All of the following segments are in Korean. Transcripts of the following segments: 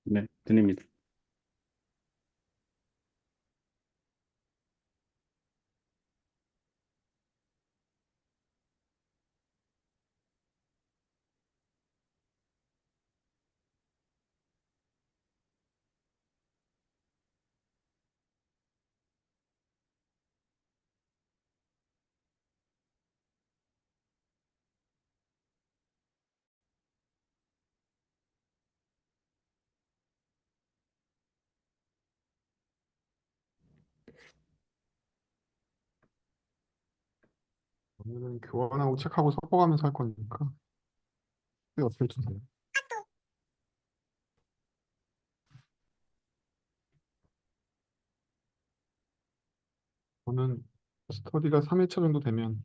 네, 드립니다. 오늘은 교환하고 책하고 섞어가면서 할 거니까 그게 어떻게 주세요? 저는 스터디가 3회차 정도 되면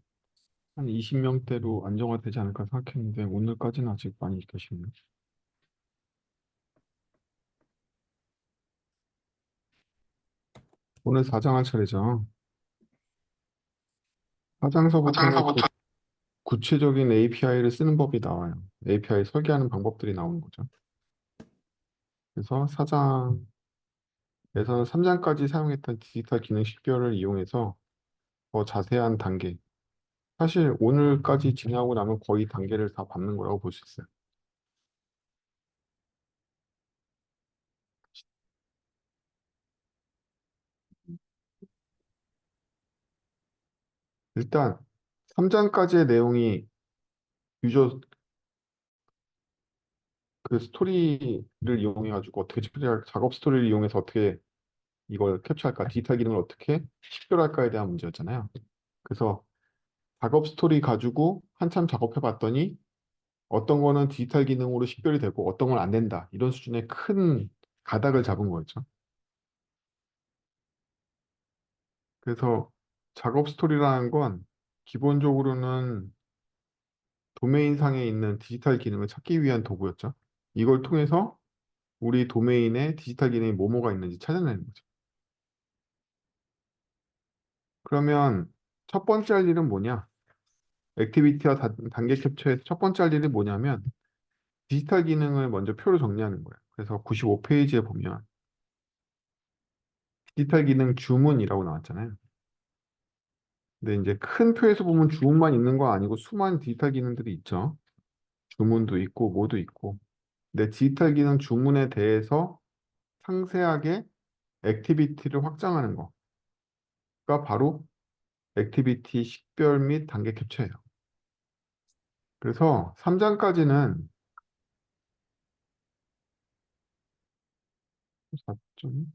한 20명대로 안정화되지 않을까 생각했는데 오늘까지는 아직 많이 계시네요. 오늘 4장 할 차례죠. 4장서부터는 이제 화장서부터 구체적인 API를 쓰는 법이 나와요. API 설계하는 방법들이 나오는 거죠. 그래서 4장에서는 3장까지 사용했던 디지털 기능 식별을 이용해서 더 자세한 단계, 사실 오늘까지 진행하고 나면 거의 단계를 다 밟는 거라고 볼 수 있어요. 일단 3장까지의 내용이 유저 그 스토리를 이용해 가지고 어떻게 작업 스토리를 이용해서 어떻게 이걸 캡처할까, 디지털 기능을 어떻게 식별할까에 대한 문제였잖아요. 그래서 작업 스토리 가지고 한참 작업해 봤더니 어떤 거는 디지털 기능으로 식별이 되고 어떤 건 안 된다, 이런 수준의 큰 가닥을 잡은 거였죠. 그래서 작업 스토리라는 건 기본적으로는 도메인상에 있는 디지털 기능을 찾기 위한 도구였죠. 이걸 통해서 우리 도메인에 디지털 기능이 뭐뭐가 있는지 찾아내는 거죠. 그러면 첫 번째 할 일은 뭐냐? 액티비티와 단계 캡처에서 첫 번째 할 일이 뭐냐면 디지털 기능을 먼저 표로 정리하는 거예요. 그래서 95페이지에 보면 디지털 기능 주문이라고 나왔잖아요. 근데 이제 큰 표에서 보면 주문만 있는 거 아니고 수많은 디지털 기능들이 있죠. 주문도 있고 뭐도 있고. 근데 디지털 기능 주문에 대해서 상세하게 액티비티를 확장하는 거가 바로 액티비티 식별 및 단계 캡처예요. 그래서 3장까지는 4점,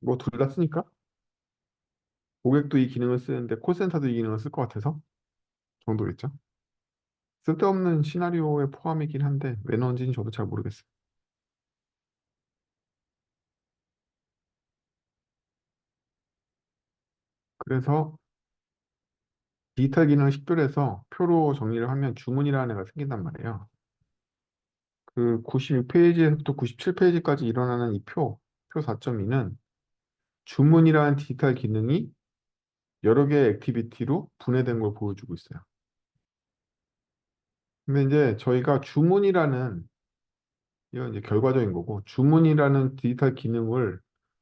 뭐 둘 다 쓰니까 고객도 이 기능을 쓰는데 콜센터도 이 기능을 쓸 것 같아서 정도겠죠. 쓸데없는 시나리오에 포함이긴 한데 왜 넣은지는 저도 잘 모르겠어요. 그래서 디지털 기능을 식별해서 표로 정리를 하면 주문이라는 애가 생긴단 말이에요. 그 96페이지에서부터 97페이지까지 일어나는 이 표 4.2는 주문이라는 디지털 기능이 여러 개의 액티비티로 분해된 걸 보여주고 있어요. 근데 이제 저희가 주문이라는, 이건 이제 결과적인 거고, 주문이라는 디지털 기능을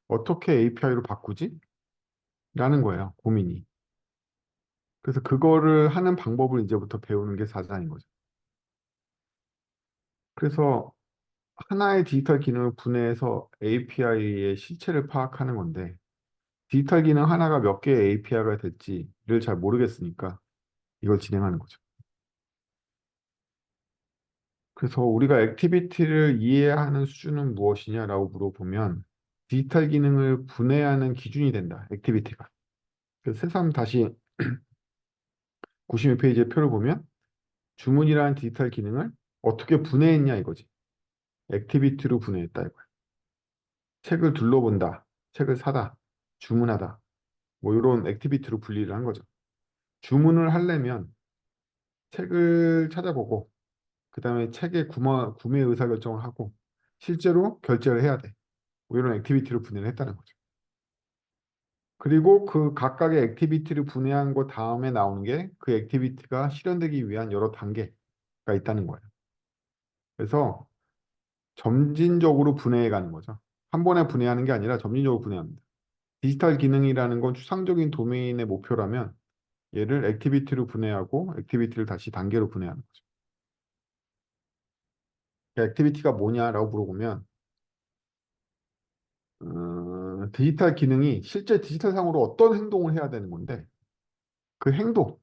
어떻게 API로 바꾸지? 라는 거예요, 고민이. 그래서 그거를 하는 방법을 이제부터 배우는 게 4장인 거죠. 그래서 하나의 디지털 기능을 분해해서 API의 실체를 파악하는 건데, 디지털 기능 하나가 몇 개의 API가 될지를 잘 모르겠으니까 이걸 진행하는 거죠. 그래서 우리가 액티비티를 이해하는 수준은 무엇이냐라고 물어보면 디지털 기능을 분해하는 기준이 된다, 액티비티가. 그래서 새삼 다시 92페이지의 표를 보면 주문이라는 디지털 기능을 어떻게 분해했냐 이거지. 액티비티로 분해했다 이거야. 책을 둘러본다, 책을 사다, 주문하다, 뭐 이런 액티비티로 분리를 한 거죠. 주문을 하려면 책을 찾아보고 그다음에 책의 구매 의사결정을 하고 실제로 결제를 해야 돼. 뭐 이런 액티비티로 분해를 했다는 거죠. 그리고 그 각각의 액티비티를 분해한 것 다음에 나오는 게 그 액티비티가 실현되기 위한 여러 단계가 있다는 거예요. 그래서 점진적으로 분해해 가는 거죠. 한 번에 분해하는 게 아니라 점진적으로 분해합니다. 디지털 기능이라는 건 추상적인 도메인의 목표라면 얘를 액티비티로 분해하고 액티비티를 다시 단계로 분해하는 거죠. 그 액티비티가 뭐냐라고 물어보면 디지털 기능이 실제 디지털 상으로 어떤 행동을 해야 되는 건데 그 행동,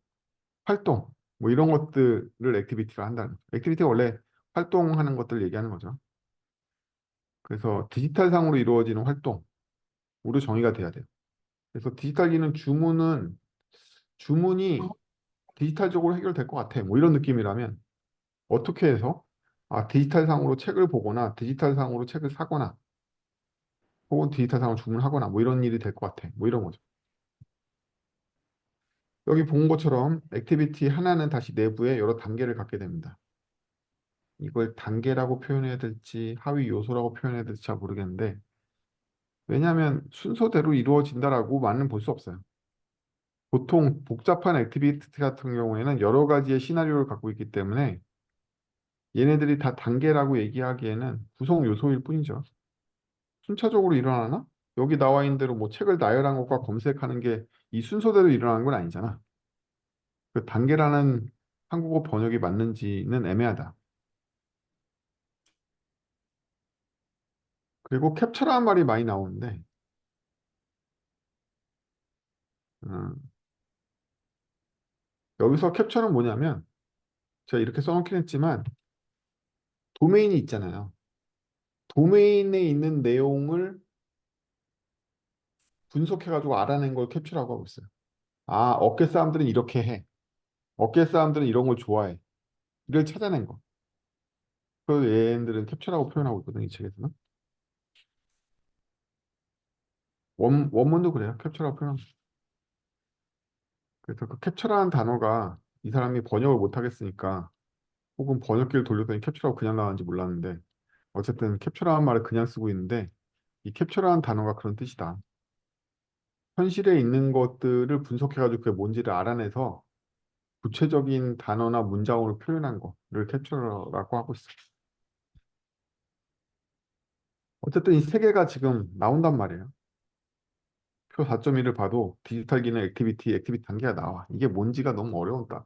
활동 뭐 이런 것들을 액티비티로 한다는 거죠. 액티비티가 원래 활동하는 것들 얘기하는 거죠. 그래서 디지털 상으로 이루어지는 활동으로 정의가 돼야 돼요. 그래서 디지털 기능 주문이 디지털적으로 해결될 것 같아. 뭐 이런 느낌이라면 어떻게 해서 디지털 상으로 책을 보거나 디지털 상으로 책을 사거나 혹은 디지털 상으로 주문하거나 뭐 이런 일이 될 것 같아. 뭐 이런 거죠. 여기 본 것처럼 액티비티 하나는 다시 내부에 여러 단계를 갖게 됩니다. 이걸 단계라고 표현해야 될지 하위 요소라고 표현해야 될지 잘 모르겠는데 왜냐하면 순서대로 이루어진다라고만은 볼 수 없어요. 보통 복잡한 액티비티 같은 경우에는 여러 가지의 시나리오를 갖고 있기 때문에 얘네들이 다 단계라고 얘기하기에는 구성 요소일 뿐이죠. 순차적으로 일어나나? 여기 나와 있는 대로 뭐 책을 나열한 것과 검색하는 게 이 순서대로 일어나는 건 아니잖아. 그 단계라는 한국어 번역이 맞는지는 애매하다. 그리고 캡처라는 말이 많이 나오는데 음, 여기서 캡처는 뭐냐면 제가 이렇게 써놓긴 했지만 도메인이 있잖아요. 도메인에 있는 내용을 분석해가지고 알아낸 걸 캡처라고 하고 있어요. 어깨 사람들은 이렇게 해. 어깨 사람들은 이런 걸 좋아해. 이걸 찾아낸 거. 그 얘네들은 캡처라고 표현하고 있거든요, 이 책에서는. 원문도 그래요. 캡처라고 표현합니다. 그래서 그 캡처라는 단어가 이 사람이 번역을 못 하겠으니까 혹은 번역기를 돌렸더니 캡처라고 그냥 나왔는지 몰랐는데 어쨌든 캡처라는 말을 그냥 쓰고 있는데 이 캡처라는 단어가 그런 뜻이다. 현실에 있는 것들을 분석해가지고 그게 뭔지를 알아내서 구체적인 단어나 문장으로 표현한 거를 캡처라고 하고 있어요. 어쨌든 이 세 개가 지금 나온단 말이에요. 표 4.1을 봐도 디지털 기능 액티비티 단계가 나와. 이게 뭔지가 너무 어려웠다.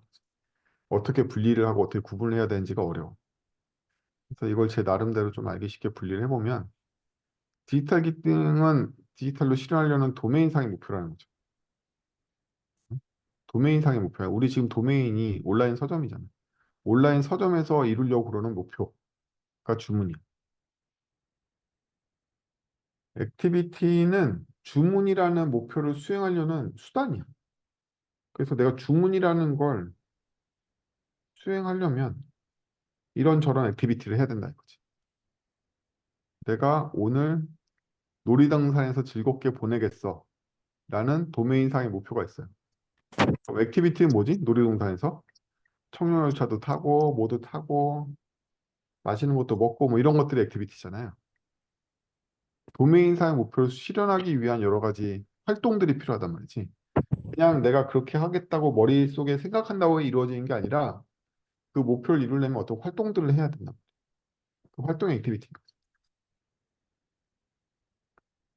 어떻게 분리를 하고 어떻게 구분을 해야 되는지가 어려워. 그래서 이걸 제 나름대로 좀 알기 쉽게 분리를 해보면 디지털 기능은 디지털로 실현하려는 도메인상의 목표라는 거죠. 도메인상의 목표야. 우리 지금 도메인이 온라인 서점이잖아. 온라인 서점에서 이루려고 그러는 목표가 주문이야. 액티비티는 주문이라는 목표를 수행하려는 수단이야. 그래서 내가 주문이라는 걸 수행하려면 이런저런 액티비티를 해야 된다 이거지. 내가 오늘 놀이동산에서 즐겁게 보내겠어. 라는 도메인상의 목표가 있어요. 그럼 액티비티는 뭐지? 놀이동산에서 청룡열차도 타고 뭐도 타고 맛있는 것도 먹고 뭐 이런 것들이 액티비티잖아요. 도메인상의 목표를 실현하기 위한 여러 가지 활동들이 필요하단 말이지. 그냥 내가 그렇게 하겠다고 머릿속에 생각한다고 이루어지는 게 아니라 그 목표를 이루려면 어떤 활동들을 해야 된다. 그 활동의 액티비티.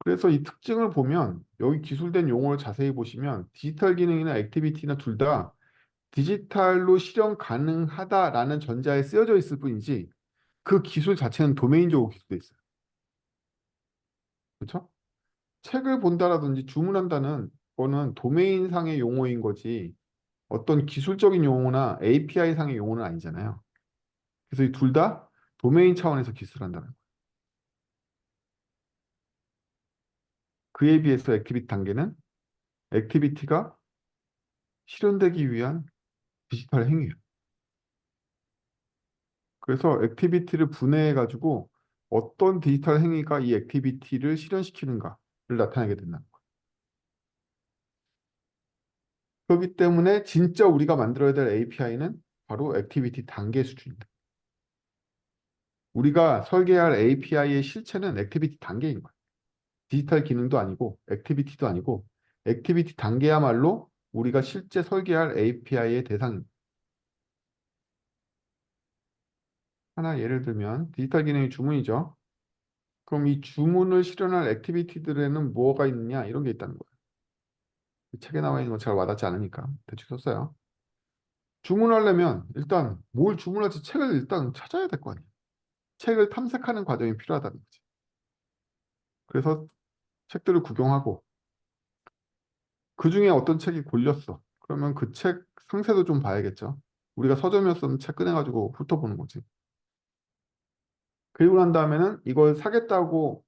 그래서 이 특징을 보면 여기 기술된 용어를 자세히 보시면 디지털 기능이나 액티비티나 둘 다 디지털로 실현 가능하다라는 전자에 쓰여져 있을 뿐이지 그 기술 자체는 도메인적으로 기술돼 있어요. 그렇죠? 책을 본다라든지 주문한다는 거는 도메인상의 용어인 거지 어떤 기술적인 용어나 API 상의 용어는 아니잖아요. 그래서 이 둘 다 도메인 차원에서 기술한다는 거예요. 그에 비해서 액티비티 단계는 액티비티가 실현되기 위한 디지털 행위예요. 그래서 액티비티를 분해해가지고 어떤 디지털 행위가 이 액티비티를 실현시키는가를 나타내게 된다. 그렇기 때문에 진짜 우리가 만들어야 될 API는 바로 액티비티 단계 수준입니다. 우리가 설계할 API의 실체는 액티비티 단계인 거예요. 디지털 기능도 아니고 액티비티도 아니고 액티비티 단계야말로 우리가 실제 설계할 API의 대상입니다. 하나 예를 들면 디지털 기능의 주문이죠. 그럼 이 주문을 실현할 액티비티들에는 뭐가 있느냐 이런 게 있다는 거예요. 이 책에 나와 있는 건 잘 와닿지 않으니까 대충 썼어요. 주문하려면 일단 뭘 주문할지 책을 일단 찾아야 될 거 아니에요. 책을 탐색하는 과정이 필요하다는 거지. 그래서 책들을 구경하고 그 중에 어떤 책이 골렸어. 그러면 그 책 상세도 좀 봐야겠죠. 우리가 서점이었으면 책 꺼내가지고 훑어보는 거지. 그리고 난 다음에는 이걸 사겠다고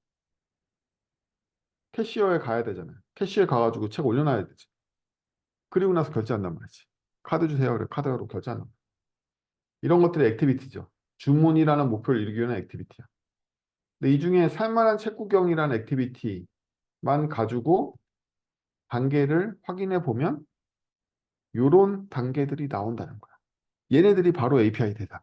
캐시어에 가야 되잖아요. 캐시어에 가가지고 책 올려놔야 되지. 그리고 나서 결제한단 말이지. 카드 주세요. 그래 카드로 결제한단 말이야. 이런 것들이 액티비티죠. 주문이라는 목표를 이루기 위한 액티비티야. 근데 이 중에 살만한 책 구경이라는 액티비티만 가지고 단계를 확인해 보면 요런 단계들이 나온다는 거야. 얘네들이 바로 API 대상.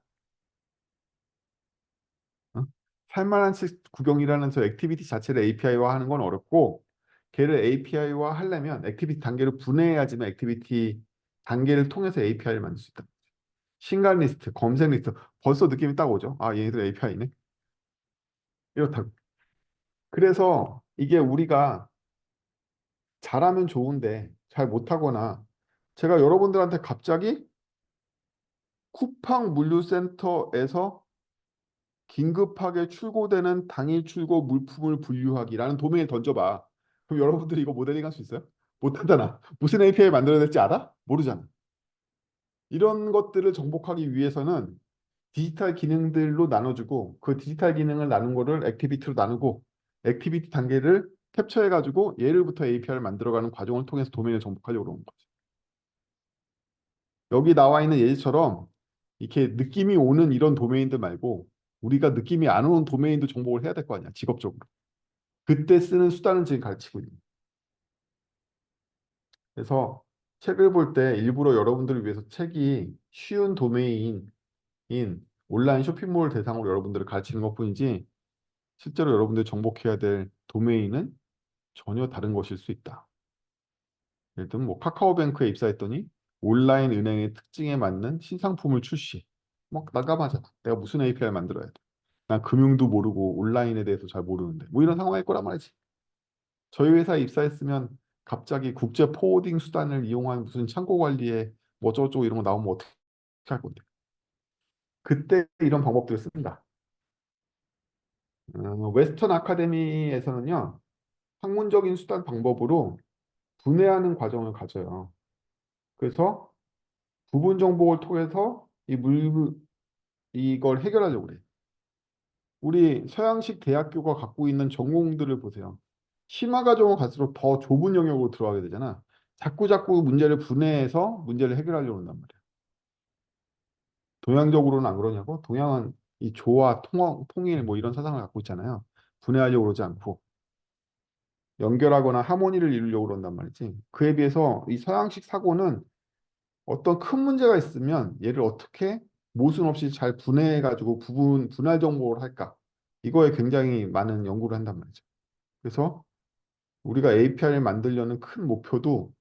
어? 살만한 책 구경이라는 저 액티비티 자체를 API화 하는 건 어렵고 걔를 API화 하려면 액티비티 단계를 분해해야지만 액티비티 단계를 통해서 API를 만들 수 있다. 신간 리스트, 검색 리스트 벌써 느낌이 딱 오죠. 아, 얘네들 API네. 이렇다고. 그래서 이게 우리가 잘하면 좋은데 잘 못하거나 제가 여러분들한테 갑자기 쿠팡 물류센터에서 긴급하게 출고되는 당일 출고 물품을 분류하기라는 도메인을 던져봐. 그럼 여러분들이 이거 모델링 할 수 있어요? 못하잖아. 무슨 API 만들어야 될지 알아? 모르잖아. 이런 것들을 정복하기 위해서는 디지털 기능들로 나눠주고 그 디지털 기능을 나눈 거를 액티비티로 나누고 액티비티 단계를 캡처해가지고 얘를부터 API를 만들어가는 과정을 통해서 도메인을 정복하려고 그러는 거지. 여기 나와 있는 예시처럼 이렇게 느낌이 오는 이런 도메인들 말고 우리가 느낌이 안 오는 도메인도 정복을 해야 될 거 아니야, 직업적으로. 그때 쓰는 수단은 지금 가르치고 있는. 그래서 책을 볼 때 일부러 여러분들을 위해서 책이 쉬운 도메인인 온라인 쇼핑몰 대상으로 여러분들을 가르치는 것뿐이지 실제로 여러분들이 정복해야 될 도메인은 전혀 다른 것일 수 있다. 예를 들면 뭐 카카오뱅크에 입사했더니 온라인 은행의 특징에 맞는 신상품을 출시. 막 나가마자 내가 무슨 API 만들어야 돼. 난 금융도 모르고 온라인에 대해서 잘 모르는데 뭐 이런 상황일 거란 말이지. 저희 회사에 입사했으면 갑자기 국제 포워딩 수단을 이용한 무슨 창고 관리에 뭐 어쩌고저쩌고 이런 거 나오면 어떻게 할 건데. 그때 이런 방법들을 쓴다. 웨스턴 아카데미에서는요. 학문적인 수단 방법으로 분해하는 과정을 가져요. 그래서 부분 정복을 통해서 이걸 해결하려고 그래. 우리 서양식 대학교가 갖고 있는 전공들을 보세요. 심화 과정을 갈수록 더 좁은 영역으로 들어가게 되잖아. 자꾸 문제를 분해해서 문제를 해결하려고 한단 말이야. 동양적으로는 안 그러냐고? 동양은 이 조화, 통일 뭐 이런 사상을 갖고 있잖아요. 분해하려고 그러지 않고 연결하거나 하모니를 이루려고 그런단 말이지. 그에 비해서 이 서양식 사고는 어떤 큰 문제가 있으면 얘를 어떻게 모순 없이 잘 분해해가지고 분할 정보를 할까? 이거에 굉장히 많은 연구를 한단 말이죠. 그래서 우리가 API를 만들려는 큰 목표도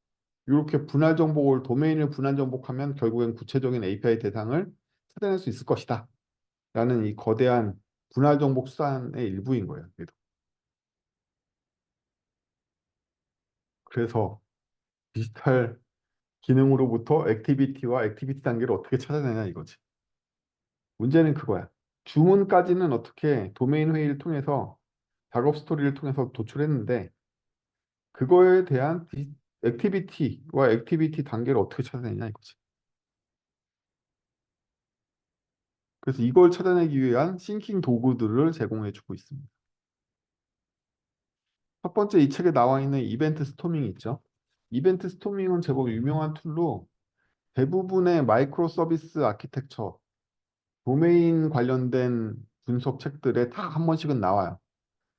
이렇게 분할 정복을 도메인을 분할 정복하면 결국엔 구체적인 API 대상을 찾아낼 수 있을 것이다. 라는 이 거대한 분할 정복 수단의 일부인 거예요. 그래서 디지털 기능으로부터 액티비티와 액티비티 단계를 어떻게 찾아내냐 이거지. 문제는 그거야. 주문까지는 어떻게 도메인 회의를 통해서 작업 스토리를 통해서 도출했는데 그거에 대한 액티비티와 액티비티 단계를 어떻게 찾아내냐 이거지. 그래서 이걸 찾아내기 위한 싱킹 도구들을 제공해주고 있습니다. 첫 번째 이 책에 나와 있는 이벤트 스토밍이 있죠. 이벤트 스토밍은 제법 유명한 툴로 대부분의 마이크로 서비스 아키텍처, 도메인 관련된 분석 책들에 다 한 번씩은 나와요.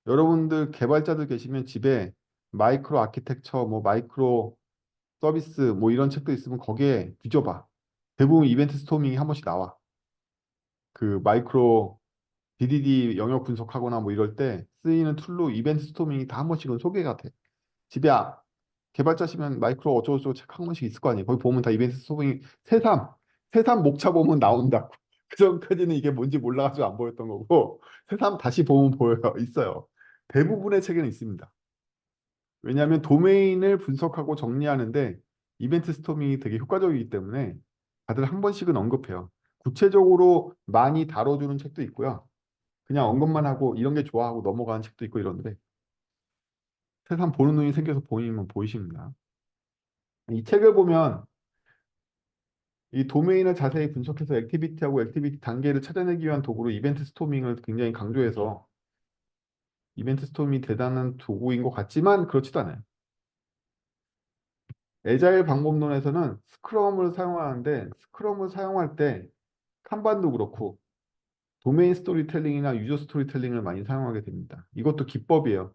여러분들 개발자들 계시면 집에 마이크로 아키텍처, 뭐 마이크로 서비스 뭐 이런 책도 있으면 거기에 뒤져봐. 대부분 이벤트 스토밍이 한 번씩 나와. 그 마이크로 DDD 영역 분석하거나 뭐 이럴 때 쓰이는 툴로 이벤트 스토밍이 다 한 번씩은 소개가 돼. 집에 개발자시면 마이크로 어쩌고저쩌고 책 한 권씩 있을 거 아니에요. 거기 보면 다 이벤트 스토링 새삼 목차 보면 나온다고. 그 전까지는 이게 뭔지 몰라가지고 안 보였던 거고 새삼 다시 보면 보여요. 있어요. 대부분의 책에는 있습니다. 왜냐하면 도메인을 분석하고 정리하는데 이벤트 스토밍이 되게 효과적이기 때문에 다들 한 번씩은 언급해요. 구체적으로 많이 다뤄주는 책도 있고요. 그냥 언급만 하고 이런 게 좋아하고 넘어가는 책도 있고 이런데 세상 보는 눈이 생겨서 보이면 보이십니다. 이 책을 보면 이 도메인을 자세히 분석해서 액티비티하고 액티비티 단계를 찾아내기 위한 도구로 이벤트 스토밍을 굉장히 강조해서 이벤트 스토밍이 대단한 도구인 것 같지만 그렇지도 않아요. 애자일 방법론에서는 스크럼을 사용하는데 스크럼을 사용할 때 kanban도 그렇고 도메인 스토리텔링이나 유저 스토리텔링을 많이 사용하게 됩니다. 이것도 기법이에요.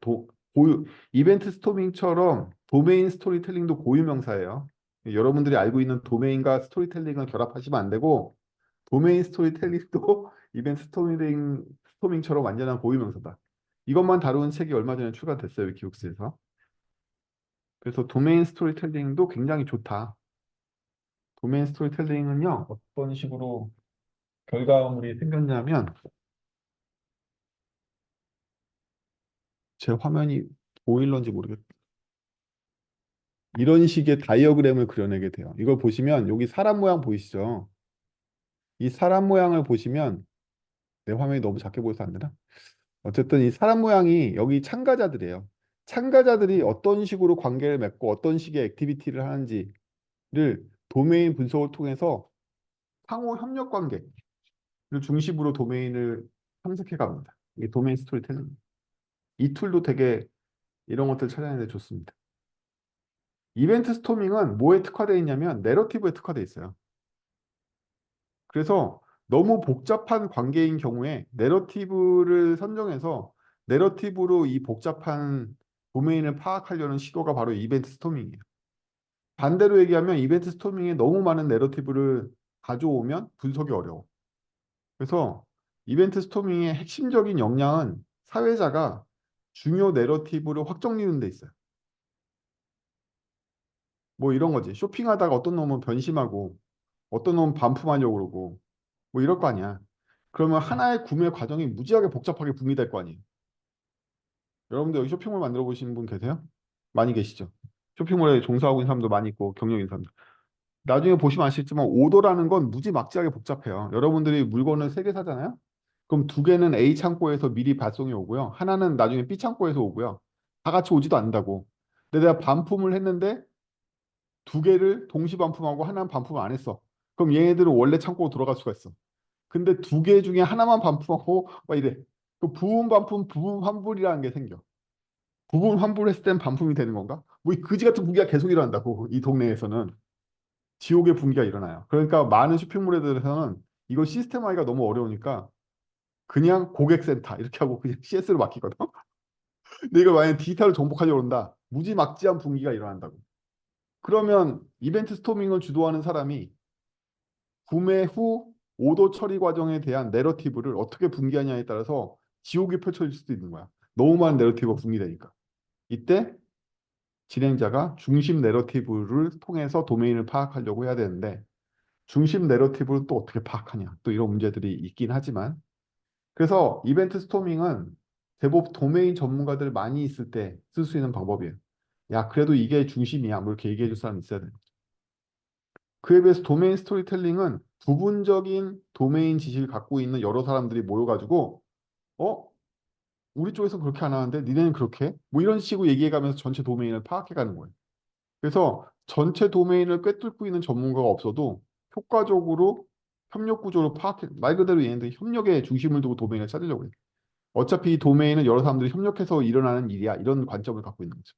이벤트 스토밍처럼 도메인 스토리텔링도 고유명사예요. 여러분들이 알고 있는 도메인과 스토리텔링을 결합하시면 안 되고 도메인 스토리텔링도 이벤트 스토밍처럼 완전한 고유명사다. 이것만 다루는 책이 얼마 전에 출간됐어요. 위키북스에서. 그래서 도메인 스토리텔링도 굉장히 좋다. 도메인 스토리텔링은요, 어떤 식으로 결과물이 생겼냐면, 제 화면이 보일런지 모르겠다. 이런 식의 다이어그램을 그려내게 돼요. 이걸 보시면, 여기 사람 모양 보이시죠? 이 사람 모양을 보시면, 내 화면이 너무 작게 보여서 안 되나? 어쨌든 이 사람 모양이 여기 참가자들이에요. 참가자들이 어떤 식으로 관계를 맺고 어떤 식의 액티비티를 하는지를 도메인 분석을 통해서 상호 협력 관계를 중심으로 도메인을 탐색해 갑니다. 이게 도메인 스토리텔링. 이 툴도 되게 이런 것들 찾아내는 데 좋습니다. 이벤트 스토밍은 뭐에 특화되어 있냐면 내러티브에 특화되어 있어요. 그래서 너무 복잡한 관계인 경우에 내러티브를 선정해서 내러티브로 이 복잡한 도메인을 파악하려는 시도가 바로 이벤트 스토밍이에요. 반대로 얘기하면 이벤트 스토밍에 너무 많은 내러티브를 가져오면 분석이 어려워. 그래서 이벤트 스토밍의 핵심적인 역량은 사회자가 중요 내러티브를 확정 지는 데 있어요. 뭐 이런 거지. 쇼핑하다가 어떤 놈은 변심하고 어떤 놈은 반품하려고 그러고 뭐 이럴 거 아니야. 그러면 하나의 구매 과정이 무지하게 복잡하게 분리될 거 아니에요. 여러분들 여기 쇼핑몰 만들어 보신 분 계세요? 많이 계시죠? 쇼핑몰에 종사하고 있는 사람도 많이 있고 경력 있는 사람도. 나중에 보시면 아시겠지만 오더라는 건 무지막지하게 복잡해요. 여러분들이 물건을 세 개 사잖아요? 그럼 두 개는 A 창고에서 미리 발송이 오고요. 하나는 나중에 B 창고에서 오고요. 다 같이 오지도 않는다고. 근데 내가 반품을 했는데 두 개를 동시 반품하고 하나는 반품을 안 했어. 그럼 얘네들은 원래 창고로 돌아갈 수가 있어. 근데 두 개 중에 하나만 반품하고 막 이래. 그 부분 반품, 부분 환불이라는 게 생겨. 부분 환불했을 땐 반품이 되는 건가? 뭐 이 그지 같은 분기가 계속 일어난다고 이 동네에서는 지옥의 분기가 일어나요. 그러니까 많은 쇼핑몰에들에서는 이걸 시스템화하기가 너무 어려우니까 그냥 고객센터 이렇게 하고 그냥 CS로 맡기거든. 근데 이걸 만약 디지털로 정복하려고 한다. 무지막지한 분기가 일어난다고. 그러면 이벤트 스토밍을 주도하는 사람이 구매 후 오더 처리 과정에 대한 내러티브를 어떻게 분기하냐에 따라서 지옥이 펼쳐질 수도 있는 거야. 너무 많은 내러티브가 분기되니까. 이때 진행자가 중심 내러티브를 통해서 도메인을 파악하려고 해야 되는데 중심 내러티브를 또 어떻게 파악하냐. 또 이런 문제들이 있긴 하지만 그래서 이벤트 스토밍은 대부분 도메인 전문가들 많이 있을 때 쓸 수 있는 방법이에요. 야, 그래도 이게 중심이야. 뭐 이렇게 얘기해 줄 사람 있어야 돼. 그에 비해서 도메인 스토리텔링은 부분적인 도메인 지식을 갖고 있는 여러 사람들이 모여가지고 어? 우리 쪽에서 그렇게 안 하는데 니네는 그렇게 해? 뭐 이런 식으로 얘기해가면서 전체 도메인을 파악해가는 거예요. 그래서 전체 도메인을 꿰뚫고 있는 전문가가 없어도 효과적으로 협력 구조를 파악해 말 그대로 얘네들이 협력의 중심을 두고 도메인을 찾으려고 해요. 어차피 이 도메인은 여러 사람들이 협력해서 일어나는 일이야. 이런 관점을 갖고 있는 거죠.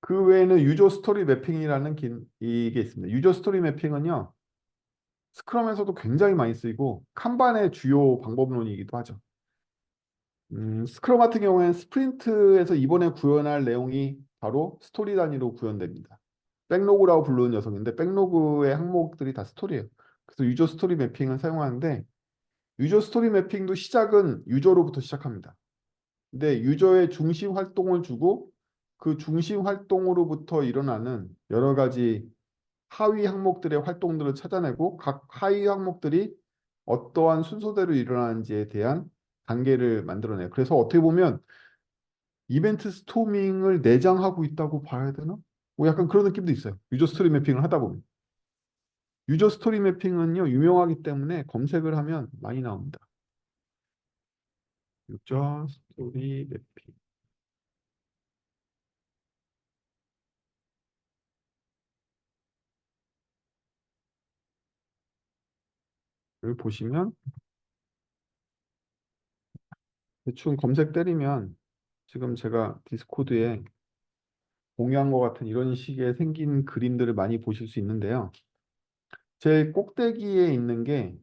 그 외에는 유저 스토리 매핑이라는 이게 있습니다. 유저 스토리 매핑은요. 스크럼에서도 굉장히 많이 쓰이고 kanban의 주요 방법론이기도 하죠. 스크럼 같은 경우에는 스프린트에서 이번에 구현할 내용이 바로 스토리 단위로 구현됩니다. 백로그라고 부르는 녀석인데 백로그의 항목들이 다 스토리예요. 그래서 유저 스토리 매핑을 사용하는데 유저 스토리 매핑도 시작은 유저로부터 시작합니다. 근데 유저의 중심 활동을 주고 그 중심 활동으로부터 일어나는 여러 가지 하위 항목들의 활동들을 찾아내고 각 하위 항목들이 어떠한 순서대로 일어나는지에 대한 단계를 만들어내요. 그래서 어떻게 보면 이벤트 스토밍을 내장하고 있다고 봐야 되나? 뭐 약간 그런 느낌도 있어요. 유저 스토리 매핑을 하다 보면. 유저 스토리 매핑은요, 유명하기 때문에 검색을 하면 많이 나옵니다. 유저 스토리 매핑을 보시면 대충 검색 때리면 지금 제가 디스코드에 공유한 것 같은 이런 식의 생긴 그림들을 많이 보실 수 있는데요. 제 꼭대기에 있는 게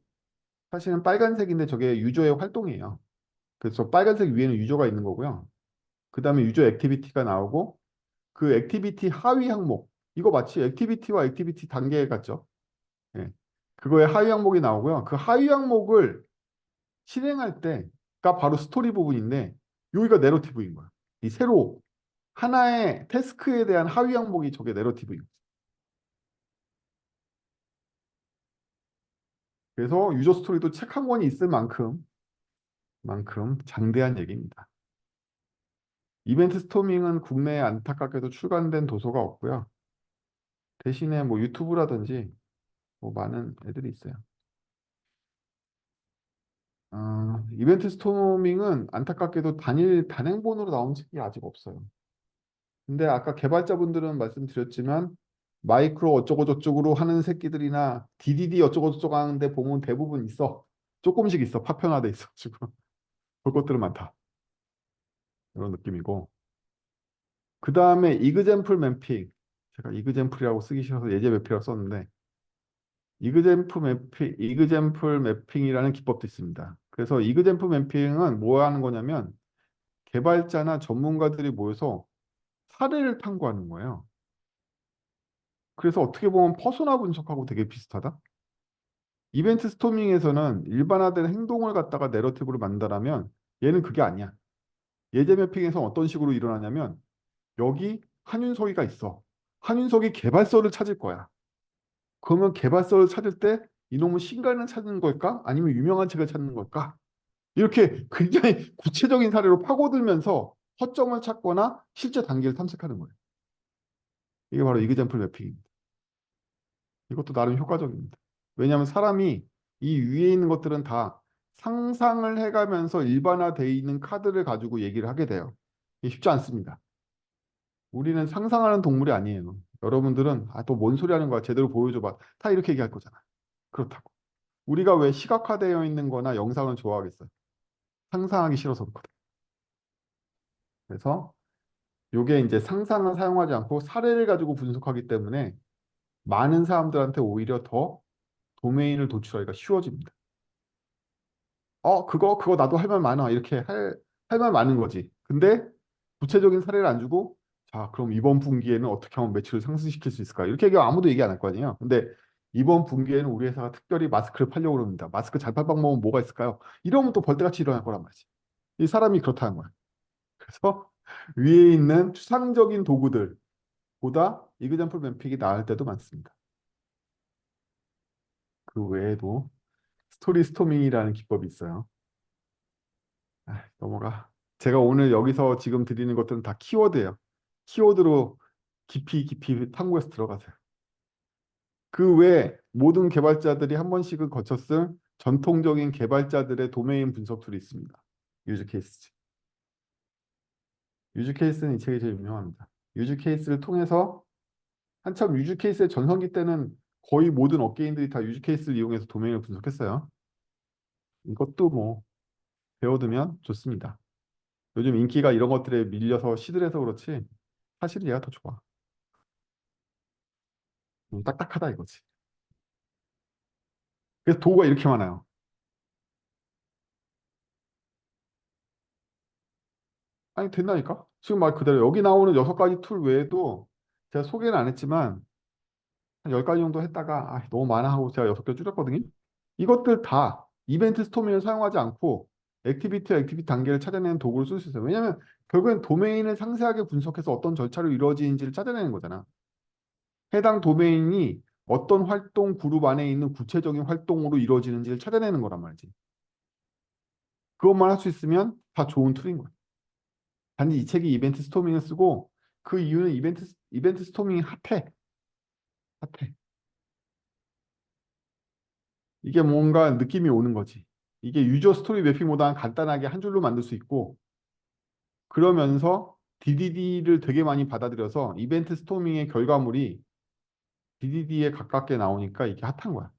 사실은 빨간색인데 저게 유저의 활동이에요. 그래서 빨간색 위에는 유저가 있는 거고요. 그 다음에 유저 액티비티가 나오고 그 액티비티 하위 항목 이거 마치 액티비티와 액티비티 단계 같죠? 예. 그거의 하위 항목이 나오고요. 그 하위 항목을 실행할 때가 바로 스토리 부분인데 여기가 내러티브인 거야. 이 새로 하나의 태스크에 대한 하위 항목이 저게 내러티브인 거야. 그래서 유저 스토리도 책 한 권이 있을 만큼 장대한 얘기입니다. 이벤트 스토밍은 국내에 안타깝게도 출간된 도서가 없고요. 대신에 뭐 유튜브라든지 뭐 많은 애들이 있어요. 이벤트 스토밍은 안타깝게도 단일 단행본으로 나온 책이 아직 없어요. 근데 아까 개발자분들은 말씀드렸지만 마이크로 어쩌고 저쩌고로 하는 새끼들이나 DDD 어쩌고 저쩌고 하는데 보면 대부분 있어. 조금씩 있어. 파편화돼 있어. 지금 볼 것들은 많다. 이런 느낌이고. 그 다음에 이그젠플 맵핑. 제가 이그젠플이라고 쓰기 싫어서 예제 매피라고 썼는데 이그젠플 매핑이라는 기법도 있습니다. 그래서 이그젠플 매핑은 뭐 하는 거냐면 개발자나 전문가들이 모여서 사례를 탐구하는 거예요. 그래서 어떻게 보면 퍼소나 분석하고 되게 비슷하다. 이벤트 스토밍에서는 일반화된 행동을 갖다가 내러티브로 만들라면 얘는 그게 아니야. 예제 매핑에서 어떤 식으로 일어나냐면 여기 한윤석이가 있어. 한윤석이 개발서를 찾을 거야. 그러면 개발서를 찾을 때 이놈은 신간을 찾는 걸까? 아니면 유명한 책을 찾는 걸까? 이렇게 굉장히 구체적인 사례로 파고들면서 허점을 찾거나 실제 단계를 탐색하는 거예요. 이게 바로 이그젠플 매핑입니다. 이것도 나름 효과적입니다. 왜냐하면 사람이 이 위에 있는 것들은 다 상상을 해가면서 일반화되어 있는 카드를 가지고 얘기를 하게 돼요. 이게 쉽지 않습니다. 우리는 상상하는 동물이 아니에요. 여러분들은 또 뭔 소리 하는 거야? 제대로 보여줘봐. 다 이렇게 얘기할 거잖아. 그렇다고. 우리가 왜 시각화되어 있는 거나 영상을 좋아하겠어요? 상상하기 싫어서 그렇거든. 그래서 이게 이제 상상을 사용하지 않고 사례를 가지고 분석하기 때문에 많은 사람들한테 오히려 더 도메인을 도출하기가 쉬워집니다. 그거 나도 할 말 많아. 이렇게 할 말 많은 거지. 근데 구체적인 사례를 안 주고, 자, 그럼 이번 분기에는 어떻게 하면 매출을 상승시킬 수 있을까? 이렇게 얘기하면 아무도 얘기 안 할 거 아니에요. 근데 이번 분기에는 우리 회사가 특별히 마스크를 팔려고 합니다. 마스크 잘 팔 방법은 뭐가 있을까요? 이러면 또 벌떼같이 일어날 거란 말이지. 이 사람이 그렇다는 거야. 그래서 위에 있는 추상적인 도구들보다 이그젠플 맵픽이 나을 때도 많습니다. 그 외에도 스토리 스토밍이라는 기법이 있어요. 넘어가. 제가 오늘 여기서 지금 드리는 것들은 다 키워드예요. 키워드로 깊이 탐구해서 들어가세요. 그 외에 모든 개발자들이 한 번씩은 거쳤을 전통적인 개발자들의 도메인 분석 툴이 있습니다. 유즈 케이스. 유즈 케이스는 이 책이 제일 유명합니다. 유즈 케이스를 통해서 한참 유즈 케이스의 전성기 때는 거의 모든 업계인들이 다 유즈 케이스를 이용해서 도메인을 분석했어요. 이것도 뭐 배워두면 좋습니다. 요즘 인기가 이런 것들에 밀려서 시들해서 그렇지 사실 얘가 더 좋아. 딱딱하다 이거지. 그래서 도구가 이렇게 많아요. 아니 된다니까? 지금 말 그대로 여기 나오는 6가지 툴 외에도 제가 소개는 안 했지만 한 10가지 정도 했다가 너무 많아 하고 제가 6개 줄였거든요. 이것들 다 이벤트 스토밍을 사용하지 않고 액티비티 단계를 찾아내는 도구를 쓸 수 있어요. 왜냐하면 결국엔 도메인을 상세하게 분석해서 어떤 절차로 이루어지는지를 찾아내는 거잖아. 해당 도메인이 어떤 활동 그룹 안에 있는 구체적인 활동으로 이루어지는지를 찾아내는 거란 말이지. 그것만 할 수 있으면 다 좋은 툴인 거야. 단지 이 책이 이벤트 스토밍을 쓰고 그 이유는 이벤트 스토밍이 핫해. 핫해. 이게 뭔가 느낌이 오는 거지. 이게 유저 스토리 매핑보다는 간단하게 한 줄로 만들 수 있고 그러면서 DDD를 되게 많이 받아들여서 이벤트 스토밍의 결과물이 DDD에 가깝게 나오니까 이게 핫한 거야.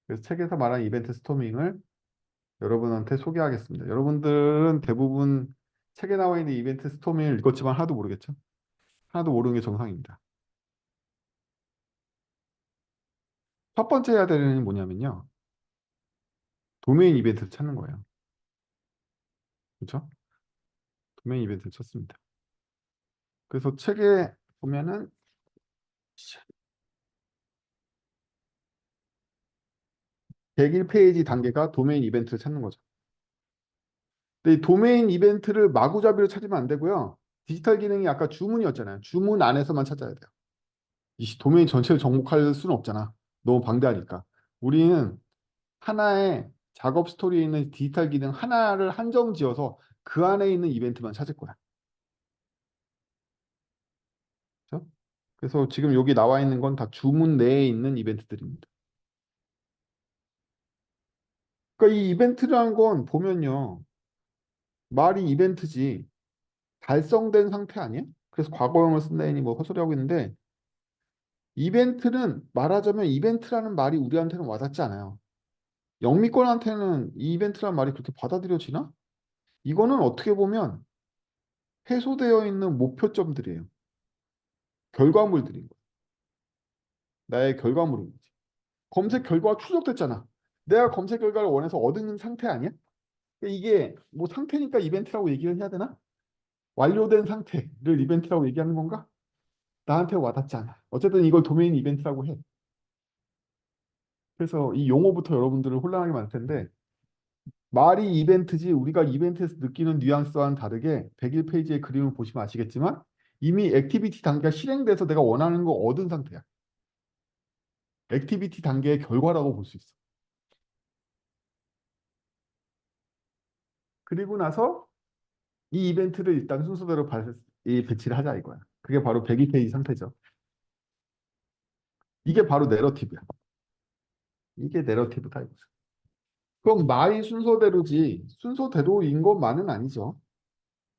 그래서 책에서 말하는 이벤트 스토밍을 여러분한테 소개하겠습니다. 여러분들은 대부분 책에 나와 있는 이벤트 스토밍을 읽었지만 하나도 모르겠죠? 하나도 모르는 게 정상입니다. 첫 번째 해야 되는 일은 뭐냐면요. 도메인 이벤트를 찾는 거예요. 그렇죠? 도메인 이벤트를 찾습니다. 그래서 책에 보면은 101페이지 단계가 도메인 이벤트를 찾는 거죠. 근데 이 도메인 이벤트를 마구잡이로 찾으면 안 되고요. 디지털 기능이 아까 주문이었잖아요. 주문 안에서만 찾아야 돼요. 이 도메인 전체를 정복할 수는 없잖아. 너무 방대하니까. 우리는 하나의 작업 스토리에 있는 디지털 기능 하나를 한정 지어서 그 안에 있는 이벤트만 찾을 거야. 그렇죠? 그래서 지금 여기 나와 있는 건 다 주문 내에 있는 이벤트들입니다. 그러니까 이 이벤트라는 건 보면요. 말이 이벤트지 달성된 상태 아니야? 그래서 과거형을 쓴다니 뭐 헛소리하고 있는데 이벤트는 말하자면 이벤트라는 말이 우리한테는 와닿지 않아요. 영미권한테는 이 이벤트라는 말이 그렇게 받아들여지나? 이거는 어떻게 보면 해소되어 있는 목표점들이에요. 결과물들인 거예요. 나의 결과물인 거지. 검색 결과가 출력됐잖아. 내가 검색 결과를 원해서 얻은 상태 아니야? 그러니까 이게 뭐 상태니까 이벤트라고 얘기를 해야 되나? 완료된 상태를 이벤트라고 얘기하는 건가? 나한테 와닿지 않아. 어쨌든 이걸 도메인 이벤트라고 해. 그래서 이 용어부터 여러분들을 혼란하게 만들 텐데 말이 이벤트지 우리가 이벤트에서 느끼는 뉘앙스와는 다르게 101페이지의 그림을 보시면 아시겠지만 이미 액티비티 단계가 실행돼서 내가 원하는 거 얻은 상태야. 액티비티 단계의 결과라고 볼 수 있어. 그리고 나서 이 이벤트를 일단 순서대로 배치를 하자 이거야. 그게 바로 102페이지 상태죠. 이게 바로 내러티브야. 이게 내러티브다 이거죠. 그럼 말이 순서대로지 순서대로인 것만은 아니죠.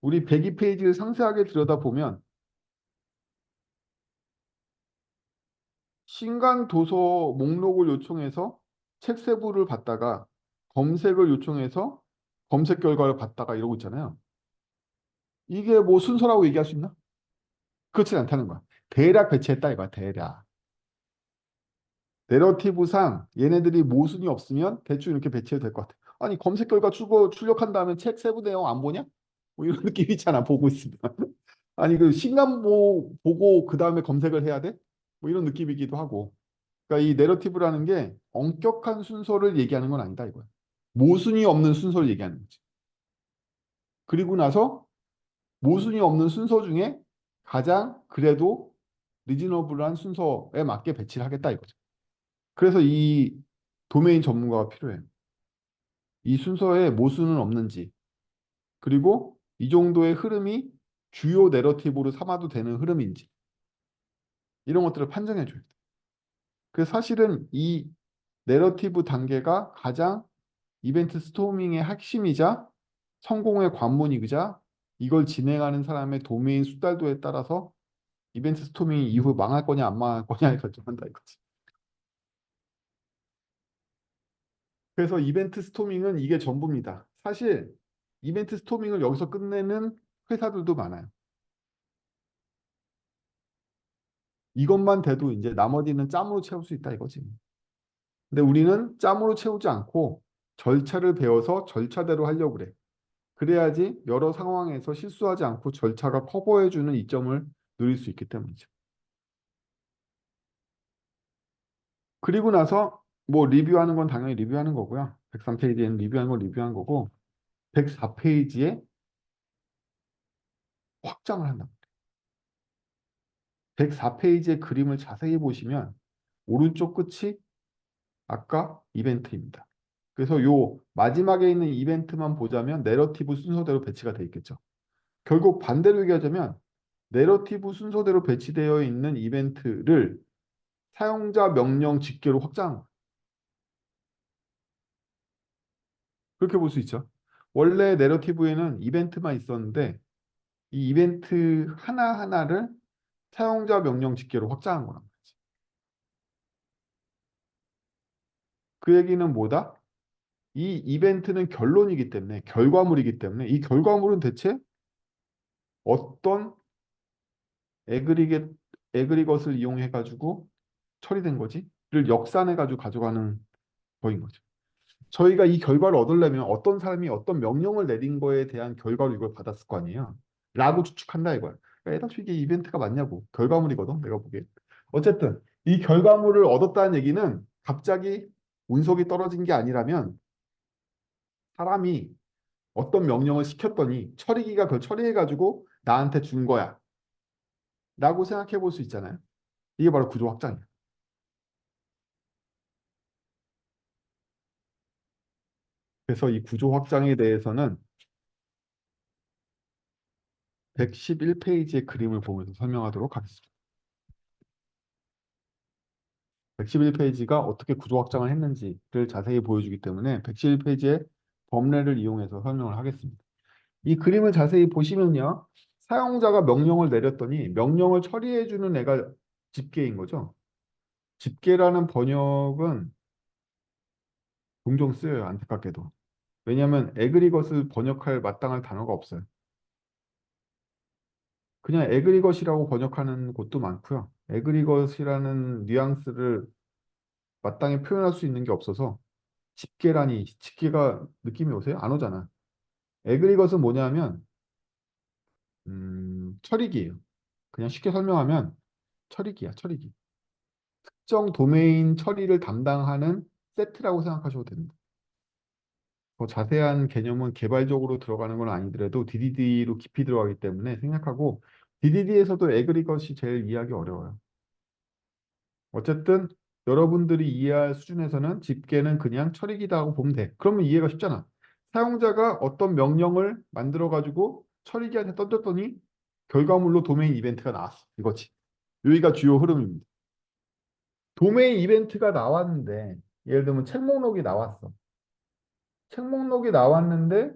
우리 102페이지를 상세하게 들여다보면 신간 도서 목록을 요청해서 책 세부를 받다가 검색을 요청해서 검색 결과를 받다가 이러고 있잖아요. 이게 뭐 순서라고 얘기할 수 있나? 그렇진 않다는 거야. 대략 배치했다 이거야. 대략. 내러티브상 얘네들이 모순이 없으면 대충 이렇게 배치해도 될 것 같아. 아니 검색 결과 출력한 다음에 책 세부 내용 안 보냐? 뭐 이런 느낌 있잖아. 보고 있으면. 아니 그 신간보 보고 그 다음에 검색을 해야 돼? 뭐 이런 느낌이기도 하고. 그러니까 이 내러티브라는 게 엄격한 순서를 얘기하는 건 아니다 이거야. 모순이 없는 순서를 얘기하는 거지. 그리고 나서 모순이 없는 순서 중에 가장 그래도 리즈너블한 순서에 맞게 배치를 하겠다 이거죠. 그래서 이 도메인 전문가가 필요해. 이 순서에 모순은 없는지, 그리고 이 정도의 흐름이 주요 내러티브로 삼아도 되는 흐름인지, 이런 것들을 판정해 줘야 돼. 그래서 사실은 이 내러티브 단계가 가장 이벤트 스토밍의 핵심이자 성공의 관문이자 이걸 진행하는 사람의 도메인 숙달도에 따라서 이벤트 스토밍이 이후 망할 거냐 안 망할 거냐에 결정한다 이거지. 그래서 이벤트 스토밍은 이게 전부입니다. 사실 이벤트 스토밍을 여기서 끝내는 회사들도 많아요. 이것만 돼도 이제 나머지는 짬으로 채울 수 있다 이거지. 근데 우리는 짬으로 채우지 않고 절차를 배워서 절차대로 하려고 그래. 그래야지 여러 상황에서 실수하지 않고 절차가 커버해주는 이점을 누릴 수 있기 때문이죠. 그리고 나서 뭐 리뷰하는 건 당연히 리뷰하는 거고요. 103페이지에는 리뷰한 건 리뷰한 거고 104페이지에 확장을 한다. 104페이지의 그림을 자세히 보시면 오른쪽 끝이 아까 이벤트입니다. 그래서 요 마지막에 있는 이벤트만 보자면 내러티브 순서대로 배치가 돼 있겠죠. 결국 반대로 얘기하자면 내러티브 순서대로 배치되어 있는 이벤트를 사용자 명령 집계로 확장한 거예요. 그렇게 볼 수 있죠. 원래 내러티브에는 이벤트만 있었는데 이 이벤트 하나하나를 사용자 명령 집계로 확장한 거란 말이지. 그 얘기는 뭐다? 이 이벤트는 결론이기 때문에 결과물이기 때문에 이 결과물은 대체 어떤 에그리겟 에그리것을 이용해 가지고 처리된 거지?를 역산해 가지고 가져가는 거인 거죠. 저희가 이 결과를 얻으려면 어떤 사람이 어떤 명령을 내린 거에 대한 결과로 이걸 받았을 거 아니에요. 라고 추측한다 이거야. 그러니까 애당초 이게 이벤트가 맞냐고. 결과물이거든 내가 보기에. 어쨌든 이 결과물을 얻었다는 얘기는 갑자기 운석이 떨어진 게 아니라면 사람이 어떤 명령을 시켰더니 처리기가 그걸 처리해가지고 나한테 준 거야. 라고 생각해 볼 수 있잖아요. 이게 바로 구조 확장이야. 그래서 이 구조 확장에 대해서는 111페이지의 그림을 보면서 설명하도록 하겠습니다. 111페이지가 어떻게 구조 확장을 했는지를 자세히 보여주기 때문에 111페이지의 범례를 이용해서 설명을 하겠습니다. 이 그림을 자세히 보시면요. 사용자가 명령을 내렸더니 명령을 처리해주는 애가 집계인 거죠. 집계라는 번역은 종종 쓰여요. 안타깝게도. 왜냐하면 에그리것을 번역할 마땅한 단어가 없어요. 그냥 에그리것이라고 번역하는 곳도 많고요. 에그리것이라는 뉘앙스를 마땅히 표현할 수 있는 게 없어서 집계라니 집계가 느낌이 오세요? 안 오잖아. 에그리것은 뭐냐면 처리기예요. 그냥 쉽게 설명하면 처리기야, 처리기. 특정 도메인 처리를 담당하는 세트라고 생각하셔도 됩니다. 더 자세한 개념은 개발적으로 들어가는 건 아니더라도 DDD로 깊이 들어가기 때문에 생략하고 DDD에서도 에그리것이 제일 이해하기 어려워요. 어쨌든 여러분들이 이해할 수준에서는 집계는 그냥 처리기다 하고 보면 돼. 그러면 이해가 쉽잖아. 사용자가 어떤 명령을 만들어 가지고 처리기한테 던졌더니 결과물로 도메인 이벤트가 나왔어. 이거지. 여기가 주요 흐름입니다. 도메인 이벤트가 나왔는데 예를 들면 책 목록이 나왔어. 책 목록이 나왔는데